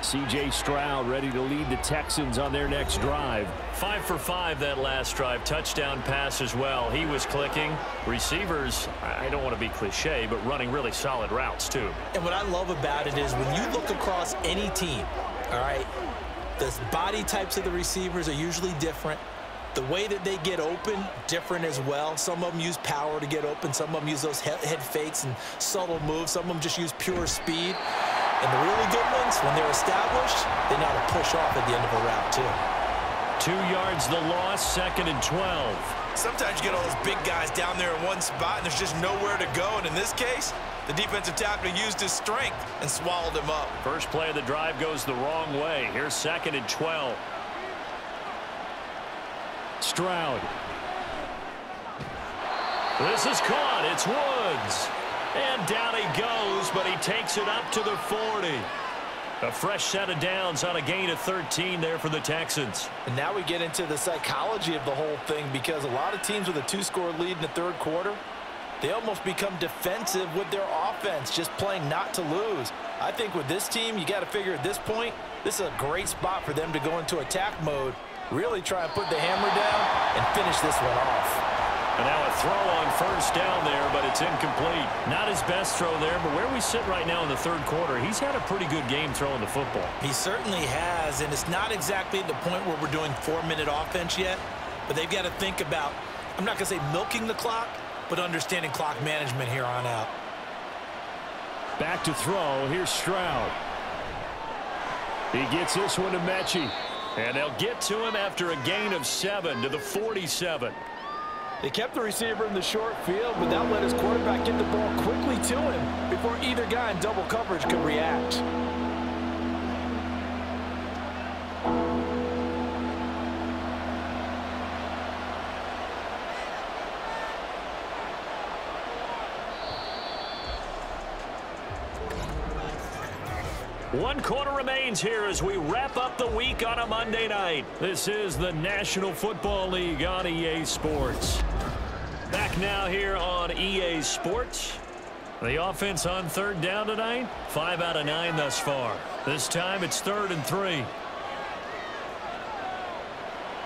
Speaker 2: C.J. Stroud ready to lead the Texans on their next drive. 5 for 5 that last drive. Touchdown pass as well. He was clicking. Receivers, I don't want to be cliche, but running really solid routes too.
Speaker 4: And what I love about it is when you look across any team, all right, the body types of the receivers are usually different. The way that they get open, different as well. Some of them use power to get open. Some of them use those head fakes and subtle moves. Some of them just use pure speed. And the really good ones, when they're established, they know how to push off at the end of a route, too.
Speaker 2: 2 yards the loss, 2nd and 12.
Speaker 4: Sometimes you get all those big guys down there in one spot, and there's just nowhere to go. And in this case, the defensive tackle used his strength and swallowed him up.
Speaker 2: First play of the drive goes the wrong way. Here's 2nd and 12. Stroud. This is caught. It's Woods. And down he goes, but he takes it up to the 40. A fresh set of downs on a gain of 13 there for the Texans.
Speaker 3: And now we get into the psychology of the whole thing, because a lot of teams with a 2-score lead in the third quarter, they almost become defensive with their offense, just playing not to lose. I think with this team, you got to figure at this point, this is a great spot for them to go into attack mode, really try and put the hammer down and finish this one off.
Speaker 2: And now a throw on first down there, but it's incomplete. Not his best throw there, but where we sit right now in the third quarter, he's had a pretty good game throwing the football.
Speaker 4: He certainly has, and it's not exactly at the point where we're doing 4-minute offense yet, but they've got to think about, I'm not going to say milking the clock, but understanding clock management here on out.
Speaker 2: Back to throw. Here's Stroud. He gets this one to Mechie. And they'll get to him after a gain of 7 to the 47.
Speaker 3: They kept the receiver in the short field, but that let his quarterback get the ball quickly to him before either guy in double coverage could react.
Speaker 2: One quarter remains here as we wrap up the week on a Monday night. This is the National Football League on EA Sports. Back now here on EA Sports. The offense on third down tonight, 5 out of 9 thus far. This time it's 3rd and 3.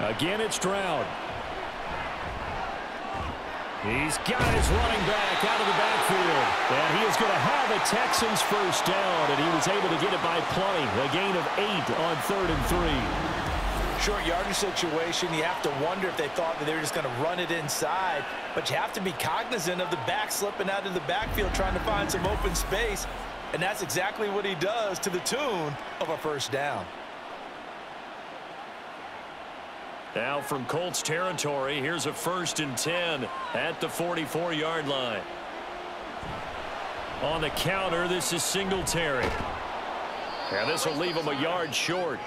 Speaker 2: Again, it's Stroud. He's got his running back out of the backfield. And he is going to have a Texans first down, and he was able to get it by plenty. A gain of 8 on 3rd and 3.
Speaker 3: Short yardage situation, you have to wonder if they thought that they were just going to run it inside. But you have to be cognizant of the back slipping out of the backfield trying to find some open space. And that's exactly what he does, to the tune of a first down.
Speaker 2: Now from Colts territory, here's a 1st and 10 at the 44-yard line. On the counter, this is Singletary. And this will leave him a yard short.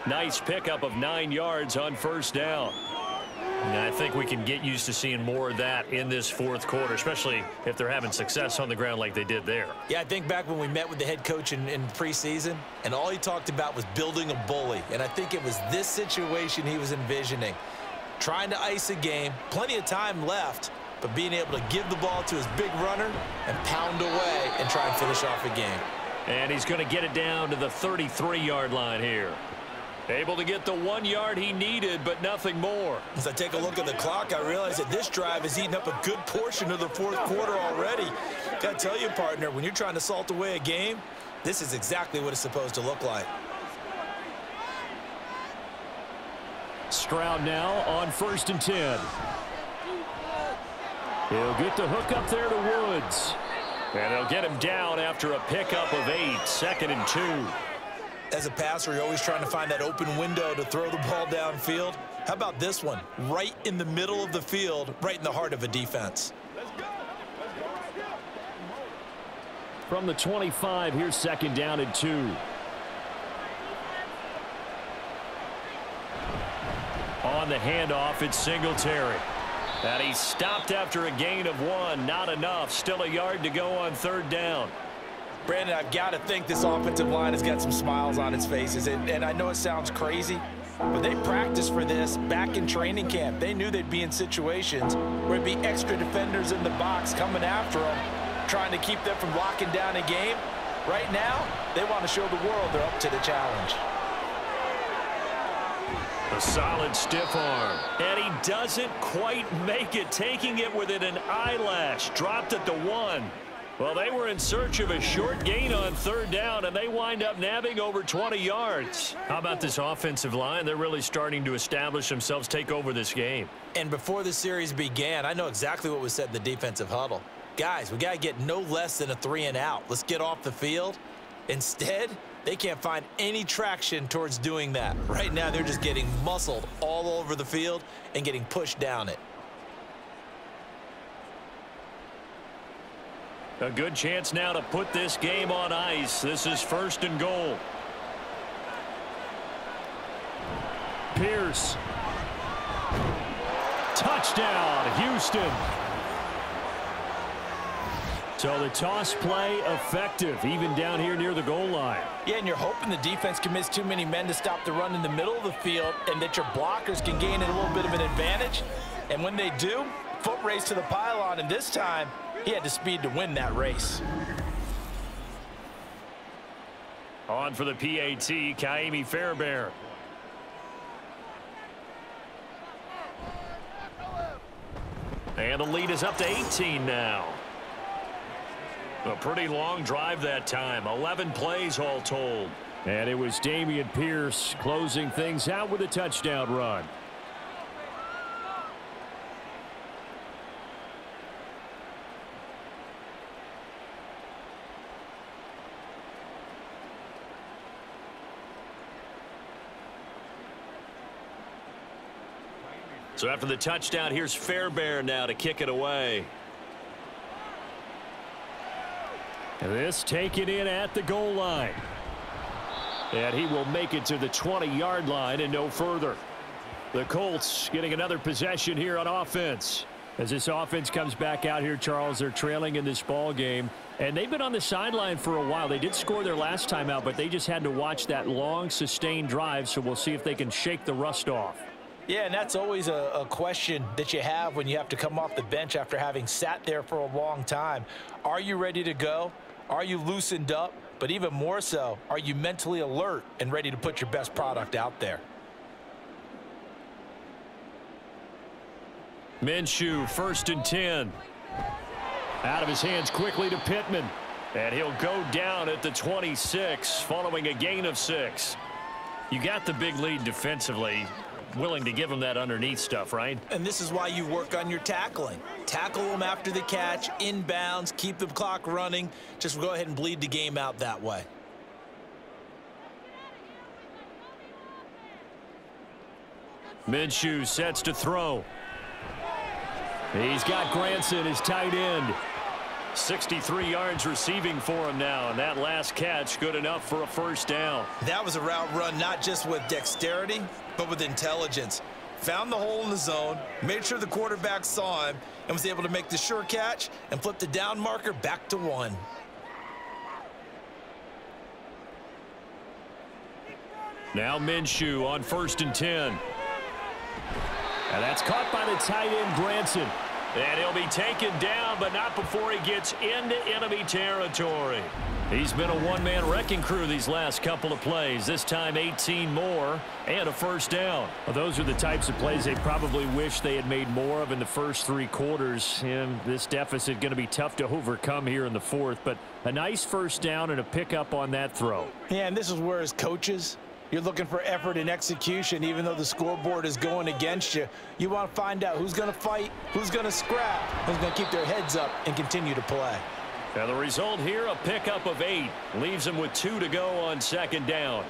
Speaker 2: Nice pickup of 9 yards on first down. And I think we can get used to seeing more of that in this 4th quarter, especially if they're having success on the ground like they did there.
Speaker 4: Yeah, I think back when we met with the head coach in preseason, and all he talked about was building a bully. And I think it was this situation he was envisioning. Trying to ice a game, plenty of time left, but being able to give the ball to his big runner and pound away and try and finish off a game.
Speaker 2: And he's going to get it down to the 33-yard line here. Able to get the 1 yard he needed, but nothing more.
Speaker 4: As I take a look at the clock, I realize that this drive has eaten up a good portion of the fourth quarter already. Got to tell you, partner, when you're trying to salt away a game, this is exactly what it's supposed to look like.
Speaker 2: Stroud now on 1st and 10. He'll get the hook up there to Woods. And they'll get him down after a pickup of 8, 2nd and 2.
Speaker 4: As a passer, you're always trying to find that open window to throw the ball downfield. How about this one? Right in the middle of the field, right in the heart of a defense.
Speaker 2: From the 25, here's 2nd down and 2. On the handoff, it's Singletary. And he's stopped after a gain of 1. Not enough. Still a yard to go on 3rd down.
Speaker 4: Brandon, I've got to think this offensive line has got some smiles on its faces. And I know it sounds crazy, but they practiced for this back in training camp. They knew they'd be in situations where it'd be extra defenders in the box coming after them, trying to keep them from locking down a game. Right now, they want to show the world they're up to the challenge.
Speaker 2: A solid stiff arm. And he doesn't quite make it, taking it within an eyelash. Dropped at the 1. Well, they were in search of a short gain on 3rd down, and they wind up nabbing over 20 yards. How about this offensive line? They're really starting to establish themselves, take over this game.
Speaker 4: And before the series began, I know exactly what was said in the defensive huddle. Guys, we got to get no less than a 3 and out. Let's get off the field. Instead, they can't find any traction towards doing that. Right now, they're just getting muscled all over the field and getting pushed down it.
Speaker 2: A good chance now to put this game on ice. This is 1st and goal. Pierce. Touchdown, Houston. So the toss play effective, even down here near the goal line.
Speaker 4: Yeah, and you're hoping the defense can miss too many men to stop the run in the middle of the field and that your blockers can gain a little bit of an advantage. And when they do, foot race to the pylon, and this time, he had the speed to win that race.
Speaker 2: On for the PAT, Kaimi Fairbairn. And the lead is up to 18 now. A pretty long drive that time. 11 plays all told. And it was Dameon Pierce closing things out with a touchdown run. So after the touchdown, here's Fairbairn now to kick it away. And this taken in at the goal line. And he will make it to the 20-yard line and no further. The Colts getting another possession here on offense. As this offense comes back out here, Charles, they're trailing in this ball game. And they've been on the sideline for a while. They did score their last time out, but they just had to watch that long, sustained drive. So we'll see if they can shake the rust off.
Speaker 4: Yeah, and that's always a question that you have when you have to come off the bench after having sat there for a long time. Are you ready to go? Are you loosened up? But even more so, are you mentally alert and ready to put your best product out there?
Speaker 2: Minshew, 1st and 10. Out of his hands quickly to Pittman. And he'll go down at the 26 following a gain of 6. You got the big lead defensively. Willing to give him that underneath stuff, right?
Speaker 4: And this is why you work on your tackling. Tackle them after the catch, inbounds, keep the clock running. Just go ahead and bleed the game out that way.
Speaker 2: Minshew sets to throw. He's got Granson, his tight end. 63 yards receiving for him now, and that last catch good enough for a 1st down.
Speaker 4: That was a route run not just with dexterity, but with intelligence. Found the hole in the zone, made sure the quarterback saw him, and was able to make the sure catch and flip the down marker back to 1.
Speaker 2: Now Minshew on 1st and 10. And that's caught by the tight end, Granson. And he'll be taken down, but not before he gets into enemy territory. He's been a one-man wrecking crew these last couple of plays. This time 18 more and a first down. Well, those are the types of plays they probably wish they had made more of in the first 3 quarters. And this deficit going to be tough to overcome here in the fourth. But a nice first down and a pickup on that throw.
Speaker 3: Yeah, and this is where as coaches, you're looking for effort and execution. Even though the scoreboard is going against you, you want to find out who's going to fight, who's going to scrap, who's going to keep their heads up and continue to play.
Speaker 2: Now the result here, a pickup of 8. Leaves them with 2 to go on second down.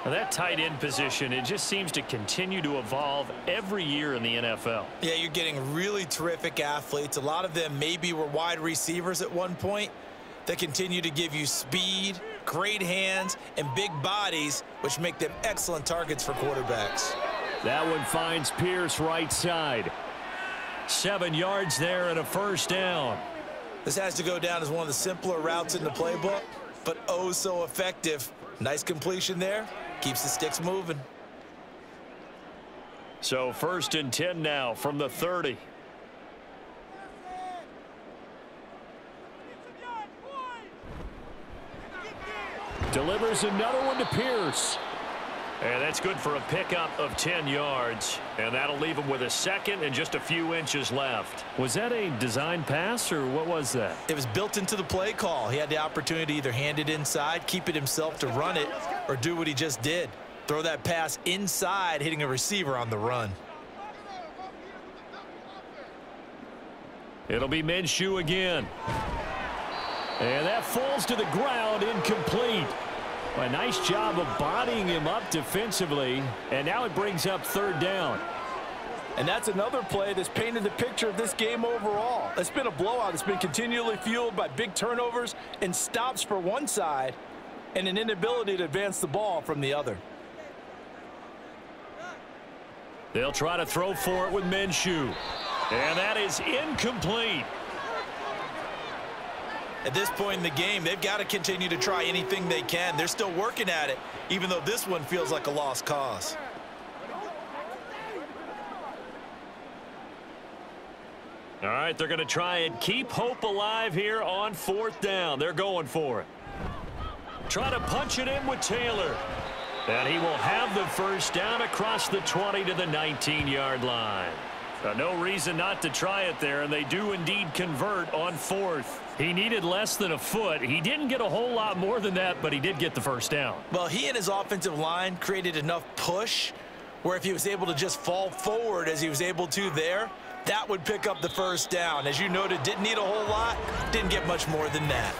Speaker 2: Now that tight end position, it just seems to continue to evolve every year in the NFL.
Speaker 3: Yeah, you're getting really terrific athletes. A lot of them maybe were wide receivers at one point. They continue to give you speed, great hands, and big bodies, which make them excellent targets for quarterbacks.
Speaker 2: That one finds Pierce right side. 7 yards there and a first down.
Speaker 3: This has to go down as one of the simpler routes in the playbook, but oh so effective. Nice completion there. Keeps the sticks moving.
Speaker 2: So 1st and 10 now from the 30. Delivers another one to Pierce. And that's good for a pickup of 10 yards. And that'll leave him with a second and just a few inches left. Was that a design pass or what was that?
Speaker 3: It was built into the play call. He had the opportunity to either hand it inside, keep it himself to run it, or do what he just did. Throw that pass inside, hitting a receiver on the run.
Speaker 2: It'll be Minshew again. And that falls to the ground, incomplete. A nice job of bodying him up defensively, and now it brings up 3rd down.
Speaker 3: And that's another play that's painted the picture of this game overall. It's been a blowout. It's been continually fueled by big turnovers and stops for one side and an inability to advance the ball from the other.
Speaker 2: They'll try to throw for it with Minshew. And that is incomplete.
Speaker 3: At this point in the game, they've got to continue to try anything they can. They're still working at it, even though this one feels like a lost cause.
Speaker 2: All right, they're going to try and keep hope alive here on 4th down. They're going for it. Try to punch it in with Taylor. And he will have the first down across the 20 to the 19-yard line. No reason not to try it there, and they do indeed convert on 4th. He needed less than a foot. He didn't get a whole lot more than that, but he did get the first down.
Speaker 3: Well, he and his offensive line created enough push where if he was able to just fall forward as he was able to there, that would pick up the first down. As you noted, didn't need a whole lot, didn't get much more than that.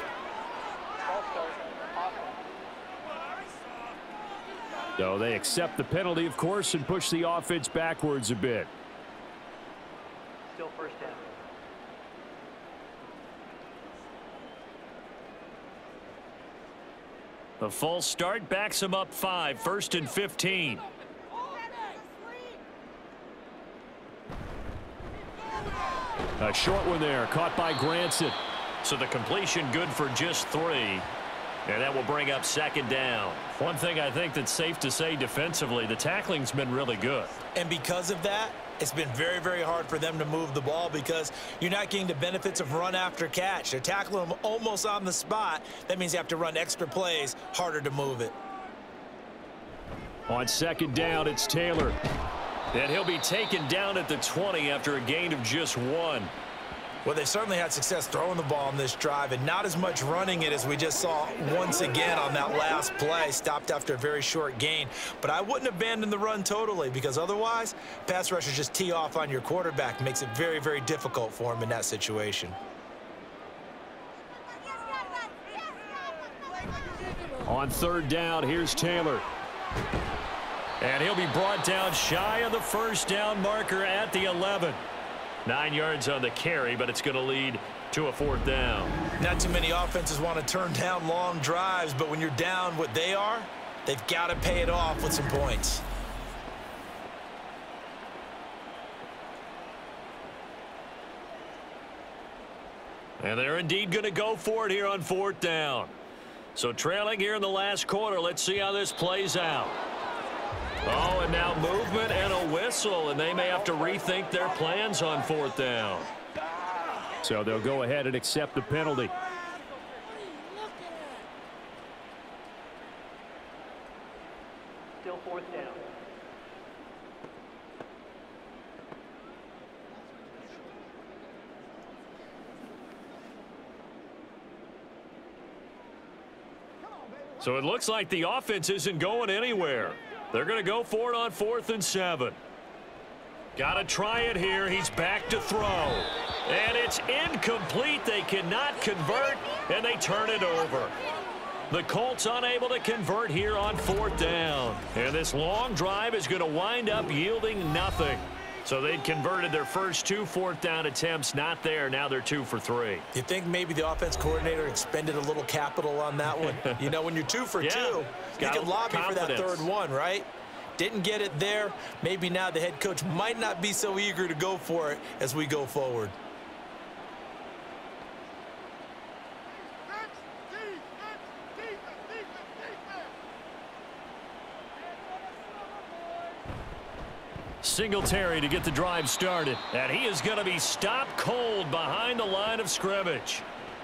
Speaker 2: So they accept the penalty, of course, and push the offense backwards a bit.
Speaker 6: Still first down.
Speaker 2: The false start backs him up 5, 1st and 15. A short one there, caught by Granson. So the completion good for just 3. And that will bring up 2nd down. One thing I think that's safe to say defensively, the tackling's been really good.
Speaker 3: And because of that, it's been very, very hard for them to move the ball because you're not getting the benefits of run after catch. They're tackling them almost on the spot. That means you have to run extra plays, harder to move it.
Speaker 2: On 2nd down, it's Taylor. And he'll be taken down at the 20 after a gain of just 1.
Speaker 3: Well, they certainly had success throwing the ball on this drive and not as much running it as we just saw once again on that last play. Stopped after a very short gain. But I wouldn't abandon the run totally because otherwise, pass rushers just tee off on your quarterback. Makes it very, very difficult for him in that situation.
Speaker 2: On 3rd down, here's Taylor. And he'll be brought down shy of the first down marker at the 11. 9 yards on the carry, but it's going to lead to a 4th down.
Speaker 3: Not too many offenses want to turn down long drives, but when you're down what they are, they've got to pay it off with some points.
Speaker 2: And they're indeed going to go for it here on 4th down. So trailing here in the last quarter, let's see how this plays out. Oh, and now movement and a whistle, and they may have to rethink their plans on 4th down.
Speaker 7: So they'll go ahead and accept the penalty.
Speaker 6: Still 4th down.
Speaker 2: So it looks like the offense isn't going anywhere. They're going to go for it on 4th and 7. Got to try it here. He's back to throw. And it's incomplete. They cannot convert, and they turn it over. The Colts unable to convert here on 4th down. And this long drive is going to wind up yielding nothing. So they'd converted their first 2 4th down attempts. Not there. Now they're 2 for 3.
Speaker 3: You think maybe the offense coordinator expended a little capital on that one? You know, when you're 2 for 2, you can lobby for that 3rd one, right? Didn't get it there. Maybe now the head coach might not be so eager to go for it as we go forward.
Speaker 2: Singletary to get the drive started. And he is going to be stopped cold behind the line of scrimmage.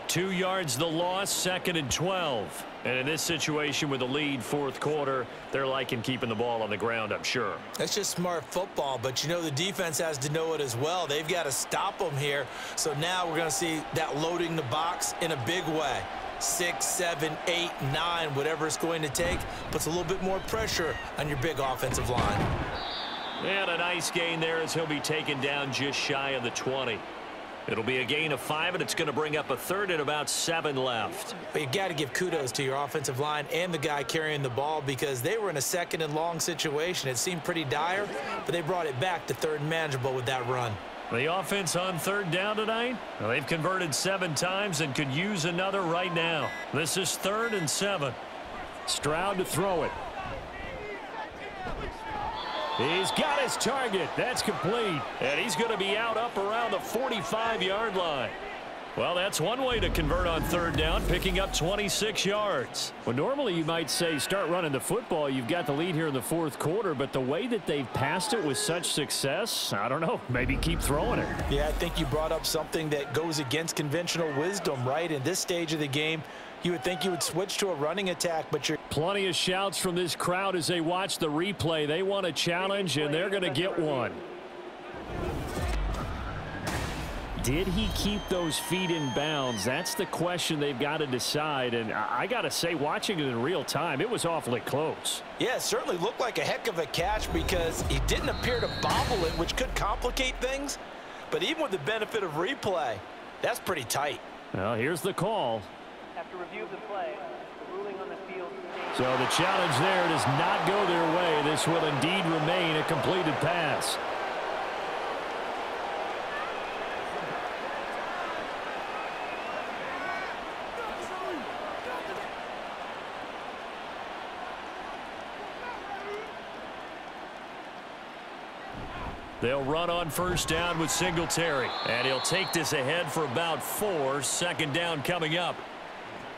Speaker 2: 2 yards the loss, 2nd and 12. And in this situation with the lead 4th quarter, they're liking keeping the ball on the ground, I'm sure.
Speaker 3: That's just smart football, but you know the defense has to know it as well. They've got to stop them here. So now we're going to see that loading the box in a big way. 6, 7, 8, 9, whatever it's going to take, puts a little bit more pressure on your big offensive line.
Speaker 2: And a nice gain there as he'll be taken down just shy of the 20. It'll be a gain of 5, and it's going to bring up a 3rd and about 7 left.
Speaker 3: But you got to give kudos to your offensive line and the guy carrying the ball because they were in a 2nd and long situation. It seemed pretty dire, but they brought it back to 3rd and manageable with that run.
Speaker 2: The offense on 3rd down tonight, well, they've converted 7 times and could use another right now. This is 3rd and 7.
Speaker 7: Stroud to throw it. He's got his target. That's complete.
Speaker 2: And he's going to be out up around the 45-yard line. Well, that's one way to convert on 3rd down, picking up 26 yards.
Speaker 7: Well, normally you might say start running the football. You've got the lead here in the 4th quarter, but the way that they've passed it with such success, I don't know, maybe keep throwing it.
Speaker 3: Yeah, I think you brought up something that goes against conventional wisdom, right? In this stage of the game, you would think you would switch to a running attack, but you're...
Speaker 7: Plenty of shouts from this crowd as they watch the replay. They want a challenge, and they're going to get one. Did he keep those feet in bounds? That's the question they've got to decide. And I got to say, watching it in real time, it was awfully close.
Speaker 3: Yeah, it certainly looked like a heck of a catch because he didn't appear to bobble it, which could complicate things. But even with the benefit of replay, that's pretty tight.
Speaker 7: Well, here's the call.
Speaker 6: After review of the play, the ruling on the field.
Speaker 7: So the challenge there does not go their way. This will indeed remain a completed pass.
Speaker 2: They'll run on 1st down with Singletary. And he'll take this ahead for about 4. 2nd down coming up.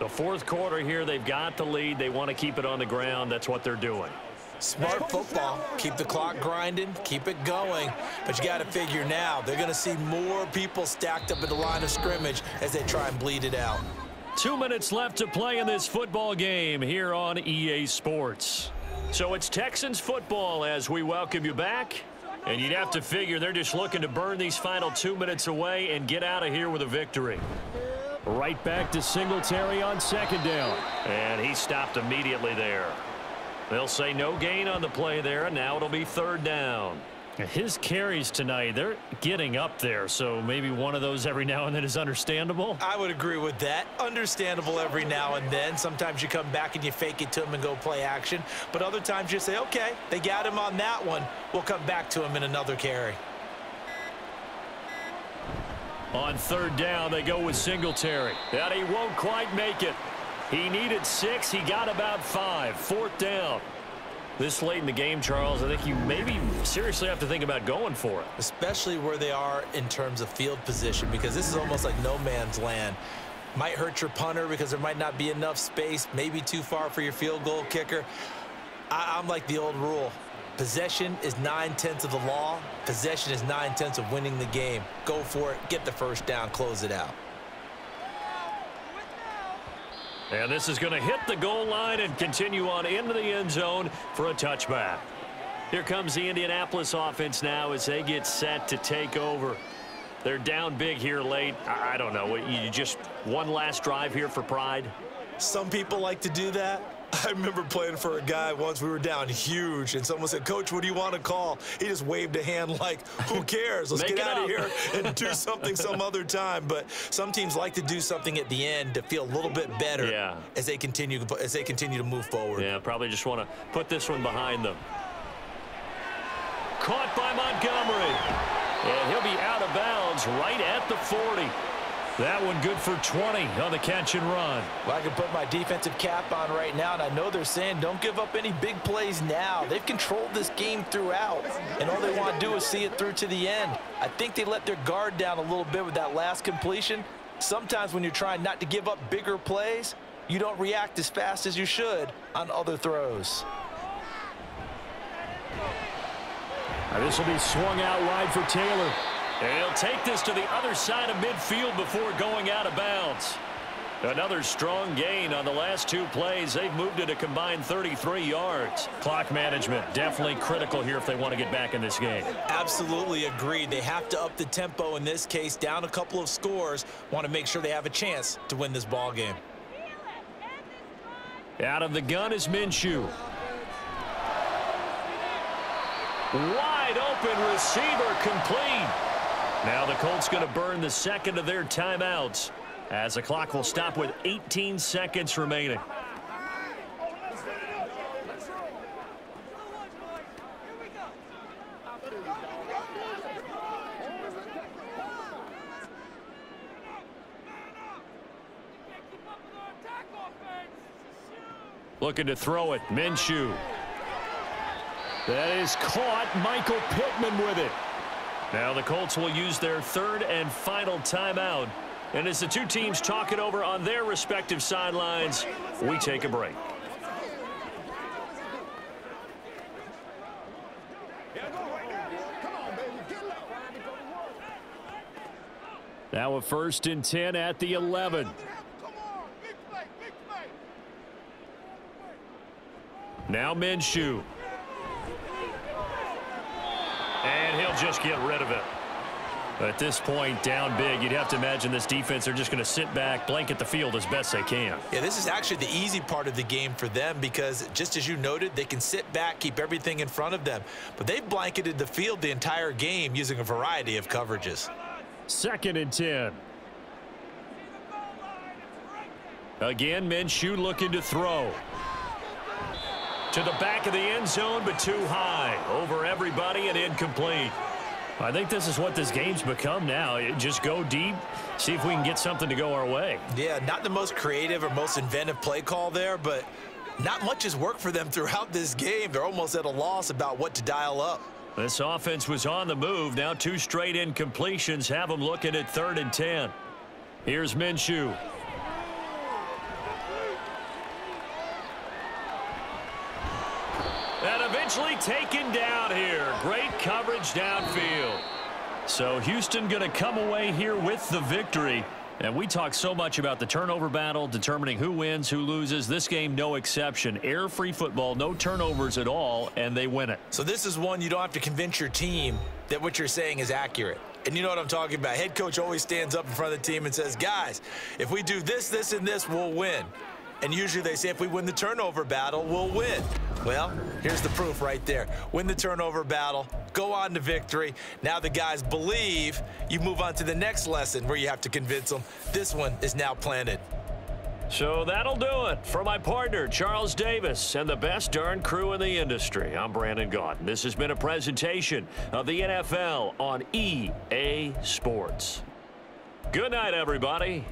Speaker 2: The 4th quarter here, they've got the lead. They want to keep it on the ground. That's what they're doing.
Speaker 3: Smart football. Keep the clock grinding. Keep it going. But you got to figure now, they're going to see more people stacked up at the line of scrimmage as they try and bleed it out.
Speaker 2: 2 minutes left to play in this football game here on EA Sports. So it's Texans football as we welcome you back. And you'd have to figure they're just looking to burn these final 2 minutes away and get out of here with a victory.
Speaker 7: Right back to Singletary on 2nd down.
Speaker 2: And he stopped immediately there. They'll say no gain on the play there, and now it'll be 3rd down.
Speaker 7: His carries tonight, they're getting up there, so maybe one of those every now and then is understandable.
Speaker 3: I would agree with that. Understandable every now and then. Sometimes you come back and you fake it to him and go play action. But other times you say, okay, they got him on that one. We'll come back to him in another carry.
Speaker 2: On 3rd down, they go with Singletary. And he won't quite make it. He needed 6. He got about 5. 4th down. This late in the game, Charles, I think you maybe seriously have to think about going for it.
Speaker 3: Especially where they are in terms of field position, because this is almost like no man's land. Might hurt your punter because there might not be enough space, maybe too far for your field goal kicker. I'm like the old rule.
Speaker 4: Possession is 9/10 of the law. Possession is 9/10 of winning the game. Go for it. Get the first down. Close it out.
Speaker 2: And this is going to hit the goal line and continue on into the end zone for a touchback. Here comes the Indianapolis offense now as they get set to take over. They're down big here late. I don't know. You just one last drive here for pride?
Speaker 4: Some people like to do that. I remember playing for a guy once. We were down huge, and someone said, "Coach, what do you want to call?" He just waved a hand like, who cares? Let's get out of here and do something some other time. But some teams like to do something at the end to feel a little bit better as they continue to move forward.
Speaker 2: Yeah, probably just want to put this one behind them. Caught by Montgomery. And he'll be out of bounds right at the 40. That one good for 20 on the catch and run.
Speaker 3: Well, I can put my defensive cap on right now, and I know they're saying don't give up any big plays now. They've controlled this game throughout, and all they want to do is see it through to the end. I think they let their guard down a little bit with that last completion. Sometimes when you're trying not to give up bigger plays, you don't react as fast as you should on other throws.
Speaker 2: This will be swung out wide for Taylor. And he'll take this to the other side of midfield before going out of bounds. Another strong gain on the last two plays. They've moved it a combined 33 yards. Clock management definitely critical here if they want to get back in this game.
Speaker 4: Absolutely agreed. They have to up the tempo in this case, down a couple of scores. Want to make sure they have a chance to win this ball game.
Speaker 2: Out of the gun is Minshew. Wide open receiver complete. Now the Colts going to burn the second of their timeouts as the clock will stop with 18 seconds remaining. Looking to throw it, Minshew. That is caught. Michael Pittman with it. Now the Colts will use their third and final timeout. And as the two teams talk it over on their respective sidelines, we take a break. Now a 1st and 10 at the 11. Now Minshew. And he'll just get rid of it. At this point, down big, you'd have to imagine this defense, they're just going to sit back, blanket the field as best they can.
Speaker 4: Yeah, this is actually the easy part of the game for them because, just as you noted, they can sit back, keep everything in front of them. But they've blanketed the field the entire game using a variety of coverages.
Speaker 2: 2nd and 10. Again, Minshew looking to throw. To the back of the end zone, but too high. Over everybody and incomplete. I think this is what this game's become now. Just go deep, see if we can get something to go our way.
Speaker 4: Yeah, not the most creative or most inventive play call there, but not much has worked for them throughout this game. They're almost at a loss about what to dial up.
Speaker 2: This offense was on the move. Now 2 straight incompletions have them looking at 3rd and 10. Here's Minshew. And eventually taken down here. Great coverage downfield. So Houston going to come away here with the victory. And we talk so much about the turnover battle, determining who wins, who loses. This game, no exception. Air-free football, no turnovers at all, and they win it.
Speaker 4: So this is one you don't have to convince your team that what you're saying is accurate. And you know what I'm talking about. Head coach always stands up in front of the team and says, guys, if we do this, this, and this, we'll win. And usually they say if we win the turnover battle, we'll win. Well, here's the proof right there. Win the turnover battle, go on to victory. Now the guys believe. You move on to the next lesson where you have to convince them. This one is now planted.
Speaker 2: So that'll do it for my partner, Charles Davis, and the best darn crew in the industry. I'm Brandon Gaudin. This has been a presentation of the NFL on EA Sports. Good night, everybody.